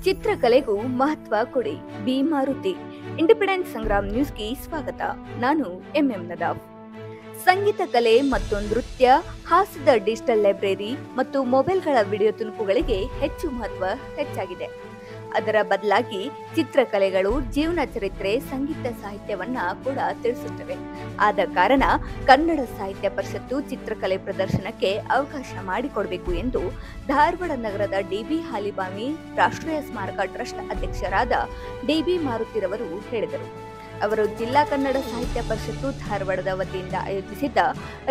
ಚಿತ್ರಕಲೆಗೂ ಮಹತ್ವ ಕೊಡಿ. B Maruti. Independent Sangram ನ್ಯೂಸ್ಗೆ ಸ್ವಾಗತ. ನಾನು ಎಂಎಂ ನದಾಫ್. ಸಂಗೀತ ಕಲೆ ಮತ್ತು ನೃತ್ಯ, ಹಾಸ್ಯದ ಡಿಜಿಟಲ್ ಲೈಬ್ರರಿ ಮತ್ತು ಮೊಬೈಲ್ಗಳ ವಿಡಿಯೋ ತುಣುಕುಗಳಿಗೆ ಹೆಚ್ಚು ಮಹತ್ವ ಹೆಚ್ಚಾಗಿದೆ. ಅದರ ಬದಲಾಗಿ ಚಿತ್ರಕಲೆಗಳು ಜೀವನ ಚರಿತ್ರೆ, ಸಂಗೀತ ಸಾಹಿತ್ಯವನ್ನ ಕೂಡ ತಿಳಿಸುತ್ತವೆ. ಆದ ಕಾರಣ ಕನ್ನಡ ಸಾಹಿತ್ಯ ಪರಿಷತ್ತು ಚಿತ್ರಕಲೆ ಪ್ರದರ್ಶನಕ್ಕೆ ಅವಕಾಶ ಮಾಡಿಕೊಡಬೇಕು ಎಂದು ಧಾರವಾಡ ನಗರದ ಡಿಬಿ ಹಾಲಿಬಾಮಿ ರಾಷ್ಟ್ರೀಯ ಸ್ಮಾರಕ ಟ್ರಸ್ಟ್ ಅಧ್ಯಕ್ಷರಾದ ಡಿಬಿ ಮಾರುತಿರವರು ಹೇಳಿದರು. ಅವರು ಜಿಲ್ಲಾ ಕನ್ನಡ ಸಾಹಿತ್ಯ ಪರಿಷತ್ತು ಧಾರವಾಡದ ವತಿಯಿಂದ ಆಯೋಜಿಸಿದ್ದ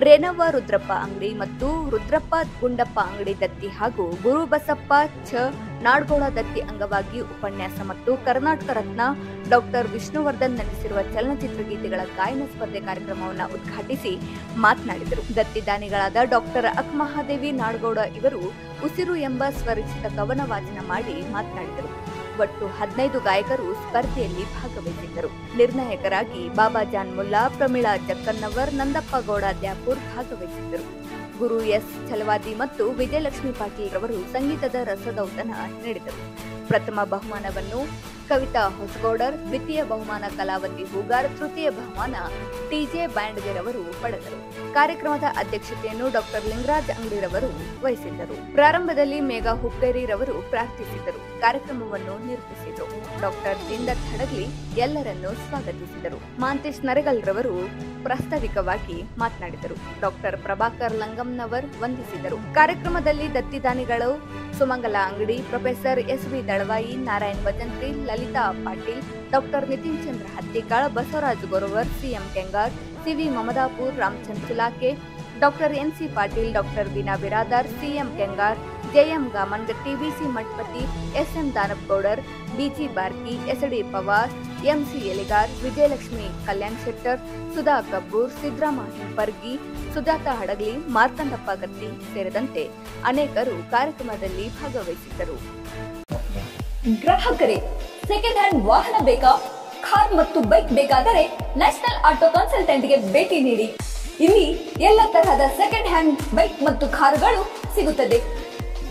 ರೇಣವ್ವ ರುದ್ರಪ್ಪ ಅಂಗಡಿ ಮತ್ತು ರುದ್ರಪ್ಪ ಗುಂಡಪ್ಪ ಅಂಗಡಿ ದತ್ತಿ ಹಾಗೂ ಗುರುಬಸಪ್ಪ ನಾಡಗೌಡ ದತ್ತಿ ಅಂಗವಾಗಿ ಉಪನ್ಯಾಸ ಮತ್ತು ಕರ್ನಾಟಕ ರತ್ನ ಡಾಕ್ಟರ್ ವಿಷ್ಣುವರ್ಧನ್ ನಟಿಸಿರುವ ಚಲನಚಿತ್ರ ಗೀತೆಗಳ ಗಾಯನ ಸ್ಪರ್ಧೆ ಕಾರ್ಯಕ್ರಮವನ್ನು ಉದ್ಘಾಟಿಸಿ ಮಾತನಾಡಿದರು. ದತ್ತಿದಾನಿಗಳಾದ ಡಾಕ್ಟರ್ ಅಕ್ಕಮಹಾದೇವಿ ನಾಡಗೌಡ ಇವರು ಉಸಿರು ಎಂಬ ಸ್ವರಚಿತ ಕವನ ವಾಚನ ಮಾಡಿ ಮಾತನಾಡಿದರು. ಒಟ್ಟು 15 ಗಾಯಕರು ಸ್ಪರ್ಧೆಯಲ್ಲಿ ಭಾಗವಹಿಸಿದ್ದರು. ನಿರ್ಣಾಯಕರಾಗಿ ಬಾಬಾ ಜಾನ್ ಮುಲ್ಲಾ, ಪ್ರಮೀಳಾ ಜಕ್ಕನ್ನವರ್, ನಂದಪ್ಪ ಗೌಡ ದ್ಯಾಪುರ್ ಭಾಗವಹಿಸಿದ್ದರು. ಗುರು ಎಸ್ ಛಲವಾದಿ ಮತ್ತು ವಿಜಯಲಕ್ಷ್ಮಿ ಪಾಟೀಲ್ ರವರು ಸಂಗೀತದ ರಸದೌತಣ ನೀಡಿದರು. ಪ್ರಥಮ ಬಹುಮಾನವನ್ನು ಕವಿತಾ ಹೊಸಗೌಡರ್, ದ್ವಿತೀಯ ಬಹುಮಾನ ಕಲಾವತಿ ಹೂಗಾರ್, ತೃತೀಯ ಬಹುಮಾನ ಟಿಜೆ ಬ್ಯಾಂಡ್ಗೆರವರು ಪಡೆದರು. ಕಾರ್ಯಕ್ರಮದ ಅಧ್ಯಕ್ಷತೆಯನ್ನು ಡಾಕ್ಟರ್ ಲಿಂಗರಾಜ್ ಅಂಗಡಿರವರು ವಹಿಸಿದ್ದರು. ಪ್ರಾರಂಭದಲ್ಲಿ ಮೇಘಾ ಹುಕ್ಕೇರಿರವರು ಪ್ರಾರ್ಥಿಸಿದರು. ಕಾರ್ಯಕ್ರಮವನ್ನು ನಿರೂಪಿಸಿದರು. ಡಾಕ್ಟರ್ ದಿಂದತ್ ಹಡಗ್ಲಿ ಎಲ್ಲರನ್ನೂ ಸ್ವಾಗತಿಸಿದರು. ಮಾಂತೇಶ್ ನರಗಲ್ ರವರು ಪ್ರಾಸ್ತಾವಿಕವಾಗಿ ಮಾತನಾಡಿದರು. ಡಾಕ್ಟರ್ ಪ್ರಭಾಕರ್ ಲಂಗಂನವರ್ ವಂದಿಸಿದರು. ಕಾರ್ಯಕ್ರಮದಲ್ಲಿ ದತ್ತಿದಾನಿಗಳು Sumangala Angadi, professor S V Dalavayi, Narayan Bhajantri, Lalita Patil, doctor Nitin Chandra Hattikal, Basavaraj Goravar, CM Kengar, CV Mamadapur, Ramachandra Chulake, doctor NC Patil, doctor Veena Biradar, CM Kengar, JM Gamang, TBC Mathapati, SM Danappagoudar, BG Barki, SD Pawar, MC Eligar, Vijayalakshmi Kalyan Shettar, Sudha Kabbur, Siddarama Himpargi, Sujata Hadagli, Martandappa Gatti ಸೇರಿದಂತೆ ಅನೇಕರು ಕಾರ್ಯಕ್ರಮದಲ್ಲಿ ಭಾಗವಹಿಸಿದ್ದರು. ಗ್ರಾಹಕರೇ, ಸೆಕೆಂಡ್ ಹ್ಯಾಂಡ್ ವಾಹನ ಬೇಕಾ? ಕಾರ್ ಮತ್ತು ಬೈಕ್ ಬೇಕಾದರೆ ನ್ಯಾಷನಲ್ ಆಟೋ ಕನ್ಸಲ್ಟೆಂಟ್ಗೆ ಭೇಟಿ ನೀಡಿ. ಇಲ್ಲಿ ಎಲ್ಲ ತರಹದ ಸೆಕೆಂಡ್ ಹ್ಯಾಂಡ್ ಬೈಕ್ ಮತ್ತು ಕಾರುಗಳು ಸಿಗುತ್ತದೆ.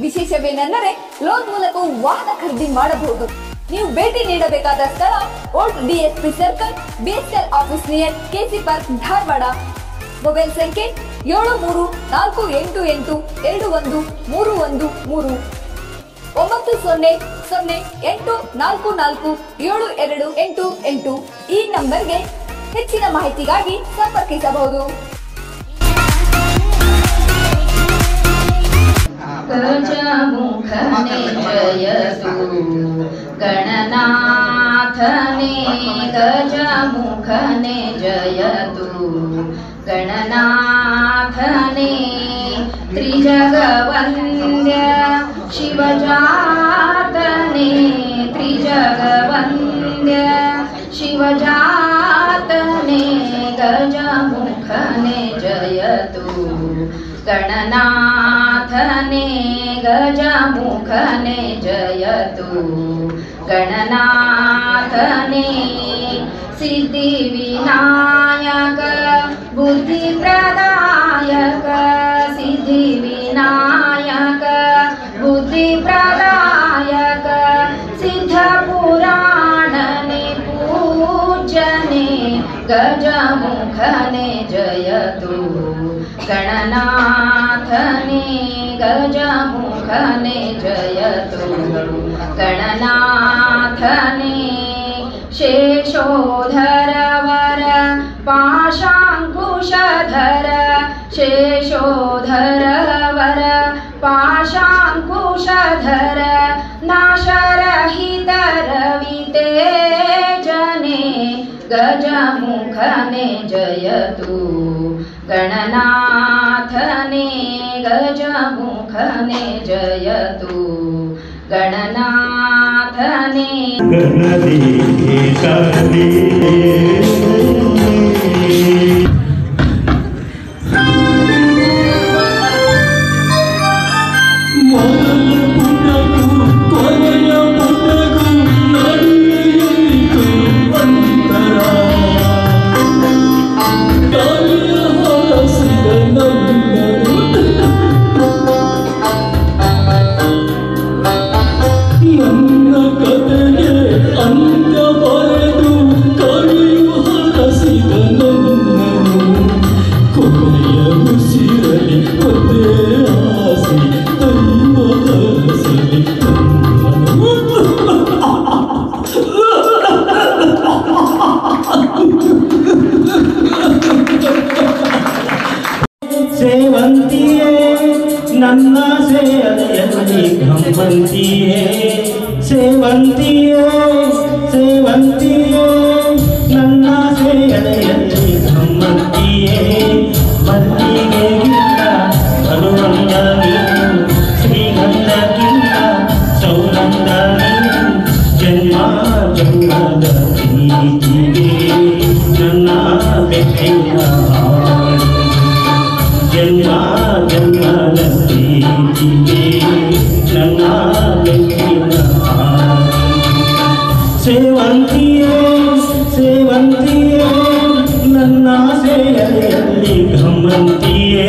ವಿಶೇಷವೇನೆಂದರೆ ಲೋನ್ ಮೂಲಕ ವಾಹನ ಖರೀದಿ ಮಾಡಬಹುದು. ನೀವು ಭೇಟಿ ನೀಡಬೇಕಾದ ಸ್ಥಳ old DSP circle, BSL office near KC park, Dharwad. Mobile ಸಂಖ್ಯೆ 7348821313 9008447288. ಈ ನಂಬರ್ಗೆ ಹೆಚ್ಚಿನ ಮಾಹಿತಿಗಾಗಿ ಸಂಪರ್ಕಿಸಬಹುದು. ಗಜಮುಖನೆ ಜಯತು ಗಣನಾಥನೆ, ಗಜಮುಖನೆ ಜಯತು ಗಣನಾಥನೆ, ತ್ರಿಜಗವಂದ್ಯ ಶಿವಜಾತನೆ, ತ್ರಿಜಗವಂದ್ಯ ಶಿವಜಾತನೆ, ಗಜಮುಖನೆ ಜಯತು ಗಣನಾಥನೆ, ಗಜಮುಖನೆ ಜಯತು ಗಣನಾಥನೆ, ಸಿದ್ಧಿ ವಿನಾಯಕ ಬುದ್ಧಿ ಪ್ರದಾಯಕ, ಸಿದ್ಧಿ ವಿನಾಯಕ ಬುದ್ಧಿ ಪ್ರದಾಯಕ, ಸಿದ್ಧ ಪುರಾಣನೆ ಪೂಜನೆ, ಗಜಮುಖನೆ ಜಯತು ಗಣನಾಥನೆ, ಗಜಮುಖನೆ ಜಯತು ಗಣನಾಥನೆ, ಶೇಷೋಧರ ವರ ಪಾಶಾಂಕುಶಧರ, ಶೇಷೋಧರ ವರ ಪಾಶಾಂಕುಶಧರ, ನಾಶರಹಿತ ರವಿತೇಜನೆ, ಗಜಮುಖನೆ ಜಯತು ಗಣನಾಥನೆ, ಗಜಮುಖನೆ ಜಯತು ಗಣನಾಥನೆ. ನನ್ನ ಸೇವಂತಿಯೇ ಸೇವಂತಿಯೇ ಸೇವಂತಿಯೇ ನನ್ನ ಸೇಯಲೆಯಲ್ಲಿ ಸಮ್ಮತಿಯೇ ಮಲ್ಲಿಗೆಗಿಂತ ಬರುವಂತ ನೀನು ಶ್ರೀಗಂಧಕ್ಕಿಂತ ಸೌಗಂಧ ನೀನು ಜನ್ಮ ಜನ್ಮದ ಪ್ರೀತಿಗೆ ನನ್ನ ಬೆಕ್ಕಿನ ಜನ್ಮ ಜನ್ಮದ ಪ್ರೀತಿಗೆ ನನ್ನ ಬೆಕ್ಕಿನ ಸೇವಂತಿಯೇ ಸೇವಂತಿಯೇ ನನ್ನ ಸೇಯಲೆಯಲ್ಲಿ ಗಮ್ಮಂತಿಯೇ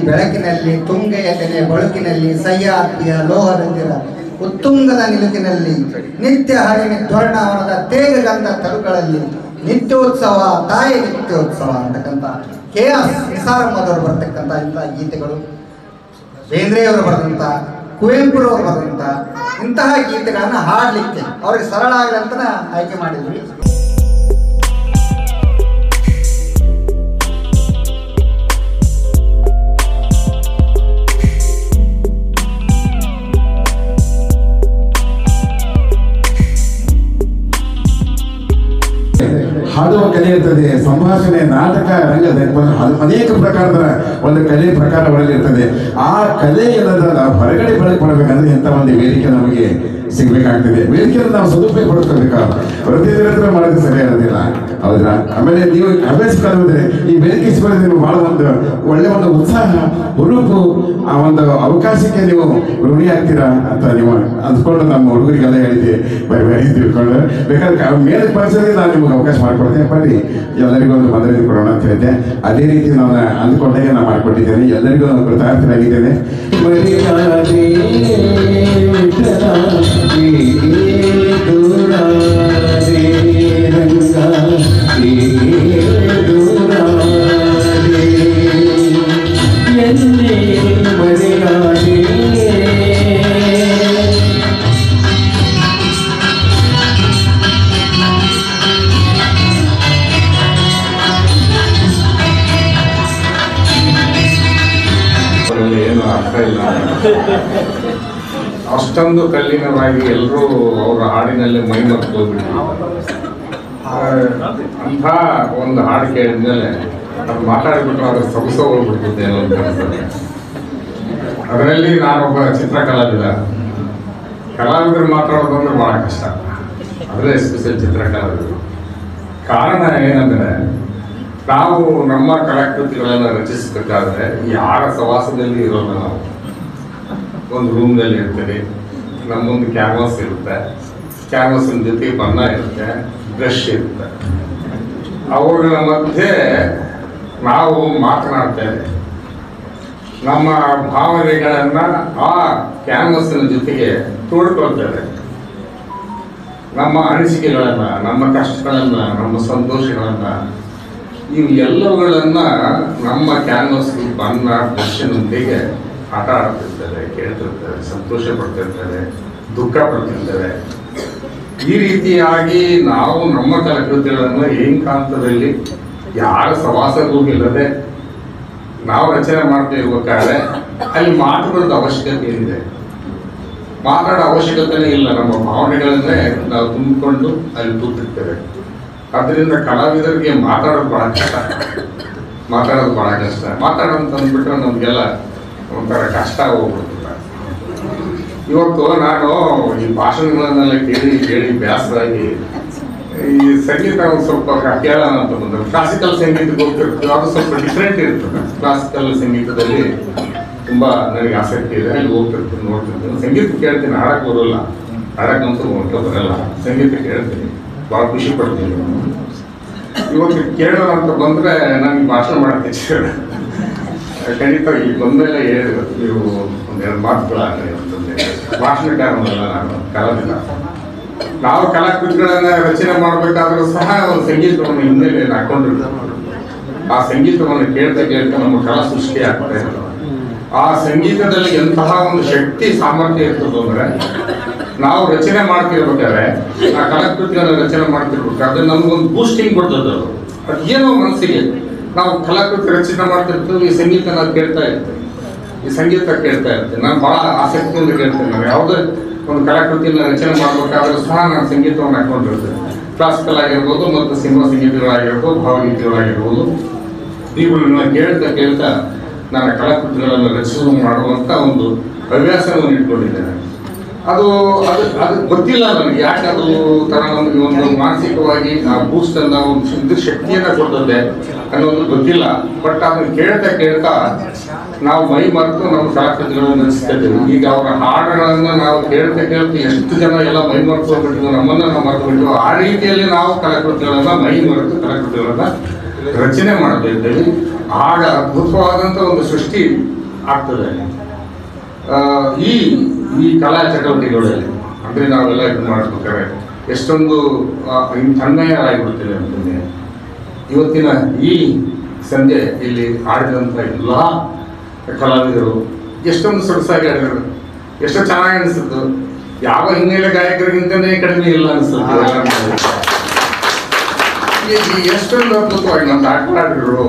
ಬೆಳಕಿನಲ್ಲಿ ತುಂಗೆಯ ತೆನೆ ಬಳುಕಿನಲ್ಲಿ ಸಹ್ಯಾದ್ರಿಯ ಲೋಹದಂದಿರ ಉತ್ತುಂಗದ ನಿಲುಕಿನಲ್ಲಿ ನಿತ್ಯ ಹರಿನಿಧ್ವರ್ಣವನದ ತೇಗಗಂಧ ತರುಗಳಲ್ಲಿ ನಿತ್ಯೋತ್ಸವ ತಾಯಿ ನಿತ್ಯೋತ್ಸವ ಅಂತಕ್ಕಂಥ KS ನಿಸಾರಮ್ಮದವರು ಬರ್ತಕ್ಕಂಥ ಇಂಥ ಗೀತೆಗಳು, ಬೇಂದ್ರೆಯವರು ಬರೆದಂಥ, ಕುವೆಂಪುರವರು ಬರೆದಂಥ ಇಂತಹ ಗೀತೆಗಳನ್ನು ಹಾಡಲಿಕ್ಕೆ ಅವ್ರಿಗೆ ಸರಳ ಆಗಲಿ ಅಂತ ಆಯ್ಕೆ ಮಾಡಿದ್ವಿ. ಹಾಡುವ ಕಲೆ ಇರ್ತದೆ, ಸಂಭಾಷಣೆ ಸಂಭಾಷಣೆ, ನಾಟಕ, ರಂಗದ ಅದು ಅನೇಕ ಪ್ರಕಾರದ ಒಂದು ಕಲೆ ಪ್ರಕಾರಗಳಲ್ಲಿ ಇರ್ತದೆ. ಆ ಕಲೆ ಎಲ್ಲದ ಹೊರಗಡೆ ಬಳಕೆ ಇಂಥ ಒಂದು ವೇದಿಕೆ ನಮಗೆ ಸಿಗ್ಬೇಕಾಗ್ತದೆ. ವೇದಿಕೆಯನ್ನು ನಾವು ಸದುಪಯೋಗ ಪಡ್ಕೋಬೇಕು. ಪ್ರತಿನಿಧಿತ್ರ ಮಾಡೋದು ಸರಿಯಾಗೋದಿಲ್ಲ. ಹೌದಾ? ಆಮೇಲೆ ನೀವು ಹವ್ಯಾಸ ಕಲಿದ್ರೆ ಈ ವೇದಿಕೆ ಸಿಗೋದ್ರೆ ನೀವು ಬಹಳ ಒಂದು ಒಳ್ಳೆ ಒಂದು ಉತ್ಸಾಹ, ಹುರುಪು, ಆ ಒಂದು ಅವಕಾಶಕ್ಕೆ ನೀವು ಋಣಿ ಆಗ್ತೀರಾ ಅಂತ ನೀವು ಅಂದ್ಕೊಂಡು ನಮ್ಮ ಹುಡುಗರಿಗೆಲ್ಲ ಹೇಳಿದ್ದೆ. ಬರೀ ತಿಳ್ಕೊಂಡು ಬೇಕಾದ್ರೆ ಮೇಲೆ ಪರಿಸರದಲ್ಲಿ ನಾನು ನಿಮ್ಗೆ ಅವಕಾಶ ಮಾಡಿಕೊಡ್ತೇನೆ. ಬರ್ರಿ ಎಲ್ಲರಿಗೂ ಒಂದು ಮದುವೆ ಕೊಡೋಣ ಅಂತ ಹೇಳಿದ್ದೆ. ಅದೇ ರೀತಿ ನಾನು ಅಂದ್ಕೊಂಡಾಗೆ ನಾನು ಮಾಡಿಕೊಟ್ಟಿದ್ದೇನೆ. ಎಲ್ಲರಿಗೂ ನಾನು ಕೃತಜ್ಞನಾಗಿದ್ದೇನೆ. ಏನು ಅರ್ಥ ಇಲ್ಲ. ಅಷ್ಟೊಂದು ಕಲ್ಲಿನವಾಗಿ ಎಲ್ಲರೂ ಅವರ ಹಾಡಿನಲ್ಲಿ ಮೈ ಮರೆತು ಹೋಗ್ಬಿಟ್ಟು ಅಂಥ ಒಂದು ಹಾಡು ಕೇಳಿದ್ಮೇಲೆ ಅದು ಮಾತಾಡಿಬಿಟ್ಟು ಅದು ಸೊಗಸ ಹೋಗ್ಬಿಡ್ತದೆ ಏನೋ ಅಂತ ಅನಿಸ್ತದೆ. ಅದರಲ್ಲಿ ನಾನೊಬ್ಬ ಚಿತ್ರಕಲಾವಿದ. ಕಲಾವಿದರು ಮಾತಾಡೋದಂದ್ರೆ ಭಾಳ ಕಷ್ಟ. ಅದರಲ್ಲೇ ಎಸ್ಪೆಷಲ್ ಚಿತ್ರಕಲಾವಿದರು. ಕಾರಣ ಏನಂದರೆ ನಾವು ನಮ್ಮ ಕಲಾಕೃತಿಗಳನ್ನು ರಚಿಸಬೇಕಾದ್ರೆ ಯಾರ ಸವಾಸದಲ್ಲಿ ಇರೋಲ್ಲ. ನಾವು ಒಂದು ರೂಮ್ನಲ್ಲಿ ಇರ್ತೀವಿ, ನಮ್ಮೊಂದು ಕ್ಯಾನ್ವಾಸ್ ಇರುತ್ತೆ, ಕ್ಯಾನ್ವಾಸಿನ ಜೊತೆ ಬಣ್ಣ ಇರುತ್ತೆ, ಬ್ರಷ್ ಇರುತ್ತೆ. ಅವುಗಳ ಮಧ್ಯೆ ನಾವು ಮಾತನಾಡ್ತೇವೆ. ನಮ್ಮ ಭಾವನೆಗಳನ್ನು ಆ ಕ್ಯಾನ್ವಾಸಿನ ಜೊತೆಗೆ ತೋಡ್ಕೊಳ್ತೇವೆ. ನಮ್ಮ ಅನಿಸಿಕೆಗಳನ್ನು, ನಮ್ಮ ಕಷ್ಟಗಳನ್ನು, ನಮ್ಮ ಸಂತೋಷಗಳನ್ನು, ಇವು ಎಲ್ಲವುಗಳನ್ನ ನಮ್ಮ ಕ್ಯಾನ್ವಾಸ್ ಬಣ್ಣ ಬ್ರಷ್ನೊಂದಿಗೆ ಆಟ ಆಡ್ತಿರ್ತೇವೆ, ಕೇಳ್ತಿರ್ತೇವೆ, ಸಂತೋಷ ಪಡ್ತಿರ್ತೇವೆ, ದುಃಖ ಪಡ್ತಿರ್ತೇವೆ. ಈ ರೀತಿಯಾಗಿ ನಾವು ನಮ್ಮ ಕಲಾಕೃತಿಗಳನ್ನು ಏಕಾಂತದಲ್ಲಿ ಯಾರ ಸವಾಸಗೂ ಇಲ್ಲದೆ ನಾವು ರಚನೆ ಮಾಡ್ತಾ ಇರ್ಬೇಕಾದ್ರೆ ಅಲ್ಲಿ ಮಾತುಗಳದ್ದು ಅವಶ್ಯಕತೆ ಏನಿದೆ? ಮಾತಾಡೋ ಅವಶ್ಯಕತೆನೇ ಇಲ್ಲ. ನಮ್ಮ ಭಾವನೆಗಳನ್ನೇ ನಾವು ತುಂಬಿಕೊಂಡು ಅಲ್ಲಿ ಕೂತಿರ್ತೇವೆ. ಅದರಿಂದ ಕಲಾವಿದರಿಗೆ ಮಾತಾಡೋದು ಭಾಳ ಕಷ್ಟ. ಮಾತಾಡೋದು ಅಂದ್ಬಿಟ್ರೆ ನಮಗೆಲ್ಲ ಒಂಥರ ಕಷ್ಟ ಹೋಗ್ಬಿಡ್ತದೆ. ಇವತ್ತು ನಾನು ಈ ಭಾಷಣಗಳನ್ನೆಲ್ಲ ಕೇಳಿ ಬೇಸರಾಗಿ ಈ ಸಂಗೀತ ಒಂದು ಸ್ವಲ್ಪ ಕೇಳೋಣ ಅಂತ ಬಂದ್ರೆ ಕ್ಲಾಸಿಕಲ್ ಸಂಗೀತಕ್ಕೆ ಹೋಗ್ತಿರ್ತೀವಿ. ಅದು ಸ್ವಲ್ಪ ಡಿಫ್ರೆಂಟ್ ಇರ್ತದೆ. ಕ್ಲಾಸಿಕಲ್ ಸಂಗೀತದಲ್ಲಿ ತುಂಬ ನನಗೆ ಆಸಕ್ತಿ ಇದೆ. ಅಲ್ಲಿ ಹೋಗ್ತಿರ್ತೀನಿ, ನೋಡ್ತಿರ್ತೀನಿ. ಸಂಗೀತ ಕೇಳ್ತೀನಿ, ಹಾಡಕ್ಕೆ ಬರೋಲ್ಲ, ಹಾಡಕ್ಕಂತೂ ಬರಲ್ಲ. ಸಂಗೀತ ಕೇಳ್ತೀನಿ, ಭಾಳ ಖುಷಿ ಪಡ್ತೀನಿ. ಇವತ್ತು ಕೇಳೋಣ ಅಂತ ಬಂದರೆ ನನಗೆ ಭಾಷಣ ಮಾಡ್ತೀನಿ. ಖಂಡಿತ ಇಲ್ಲಿ ಬಂದಮೇಲೆ ಹೇಳಿದ್ರು, ನೀವು ಒಂದೆರಡು ಮಾತುಗಳಾಗಲಿ ಅಂತಂದರೆ ಭಾಷಣಕಾರನಲ್ಲ, ನಾನು ಕಲಾವಿದ. ನಾವು ಕಲಾಕೃತಿಗಳನ್ನು ರಚನೆ ಮಾಡಬೇಕಾದ್ರೂ ಸಹ ಒಂದು ಸಂಗೀತವನ್ನು ಹಿನ್ನೆಲೆಯಲ್ಲಿ ಹಾಕೊಂಡಿರ್ತೀವಿ. ಆ ಸಂಗೀತವನ್ನು ಕೇಳ್ತಾ ನಮ್ಮ ಕಲಾ ಸೃಷ್ಟಿ ಆಗ್ತದೆ. ಆ ಸಂಗೀತದಲ್ಲಿ ಎಂತಹ ಒಂದು ಶಕ್ತಿ ಸಾಮರ್ಥ್ಯ ಇರ್ತದೆ ಅಂದರೆ ನಾವು ರಚನೆ ಮಾಡ್ತಿರ್ಬೇಕಾದ್ರೆ, ಆ ಕಲಾಕೃತಿಗಳನ್ನು ರಚನೆ ಮಾಡ್ತಿರ್ಬೇಕಾದ್ರೆ ನಮಗೊಂದು ಬೂಸ್ಟಿಂಗ್ ಕೊಡ್ತದೆ. ಅದು ಏನೋ ಮನಸ್ಸಿಗೆ ನಾವು ಕಲಾಕೃತಿ ರಚನೆ ಮಾಡ್ತಿರ್ತೀವಿ, ಈ ಸಂಗೀತ ನಾವು ಕೇಳ್ತಾ ಇರ್ತೀವಿ, ಈ ಸಂಗೀತ ಕೇಳ್ತಾ ಇರ್ತೀನಿ. ನಾನು ಭಾಳ ಆಸಕ್ತಿಯಿಂದ ಕೇಳ್ತೇನೆ. ನಾನು ಯಾವುದೇ ಒಂದು ಕಲಾಕೃತಿಯನ್ನು ರಚನೆ ಮಾಡಬೇಕಾದ್ರೂ ಸಹ ನಾನು ಸಂಗೀತವನ್ನು ಹಾಕೊಂಡಿರ್ತೇನೆ. ಕ್ಲಾಸಿಕಲ್ ಆಗಿರ್ಬೋದು ಮತ್ತು ಸಿನಿಮಾ ಸಂಗೀತಗಳಾಗಿರ್ಬೋದು, ಭಾವಗೀತೆಗಳಾಗಿರ್ಬೋದು, ಇವುಗಳನ್ನ ಕೇಳ್ತಾ ನಾನು ಕಲಾಕೃತಿಗಳನ್ನು ರಚನೆ ಮಾಡುವಂಥ ಒಂದು ಹವ್ಯಾಸವನ್ನು ಇಟ್ಕೊಂಡಿದ್ದೇನೆ. ಅದು ಗೊತ್ತಿಲ್ಲ ನನಗೆ ಯಾಕೆ ಅದು ಥರ ನಮಗೆ ಒಂದು ಮಾನಸಿಕವಾಗಿ ಆ ಬೂಸ್ಟನ್ನು ಒಂದು ಶಕ್ತಿಯನ್ನು ಕೊಡ್ತದೆ ಅನ್ನೋದು ಗೊತ್ತಿಲ್ಲ. ಬಟ್ ಅದನ್ನು ಕೇಳ್ತಾ ನಾವು ಮೈ ಮರೆತು ನಮ್ಮ ಕಲಾಕೃತಿಗಳನ್ನು ರಚಿಸ್ತಾ ಇದ್ದೇವೆ. ಈಗ ಅವರ ಹಾಡುಗಳನ್ನು ನಾವು ಕೇಳ್ತಾ ಎಷ್ಟು ಜನ ಎಲ್ಲ ಮೈ ಮರೆತು ಹೋಗ್ಬಿಟ್ಟಿದ್ವು, ನಮ್ಮನ್ನು ನಾವು ಮರೆತು ಬಿಟ್ಟಿದ್ವು. ಆ ರೀತಿಯಲ್ಲಿ ನಾವು ಕಲಾಕೃತಿಗಳನ್ನು ಮೈ ಮರೆತು ಕಲಾಕೃತಿಗಳನ್ನು ರಚನೆ ಮಾಡ್ತಾ ಇದ್ದೇವೆ. ಆಗ ಅದ್ಭುತವಾದಂಥ ಒಂದು ಸೃಷ್ಟಿ ಆಗ್ತದೆ ಈ ಕಲಾ ಚಟುವಟಿಕೆಗಳಲ್ಲಿ. ಅಂದರೆ ನಾವೆಲ್ಲ ಇದು ಮಾಡ್ಬೇಕಾದ್ರೆ ಎಷ್ಟೊಂದು ತನ್ಮಯರಾಗಿಬಿಡ್ತೇವೆ ಅಂತಂದರೆ ಇವತ್ತಿನ ಈ ಸಂಜೆ ಇಲ್ಲಿ ಆಡಿದಂಥ ಎಲ್ಲ ಕಲಾವಿದರು ಎಷ್ಟೊಂದು ಸೊಗಸಾಗಿ ಆಡಿದರು, ಎಷ್ಟು ಚೆನ್ನಾಗಿ ಅನಿಸುತ್ತೆ. ಯಾವ ಹಿನ್ನೆಲೆ ಗಾಯಕರಿಗಿಂತಲೇ ಕಡಿಮೆ ಇಲ್ಲ ಅನಿಸುತ್ತೆ. ಎಷ್ಟೊಂದು ಅದ್ಭುತವಾಗಿ ನಮ್ಮ ಆಟಗಾರರು,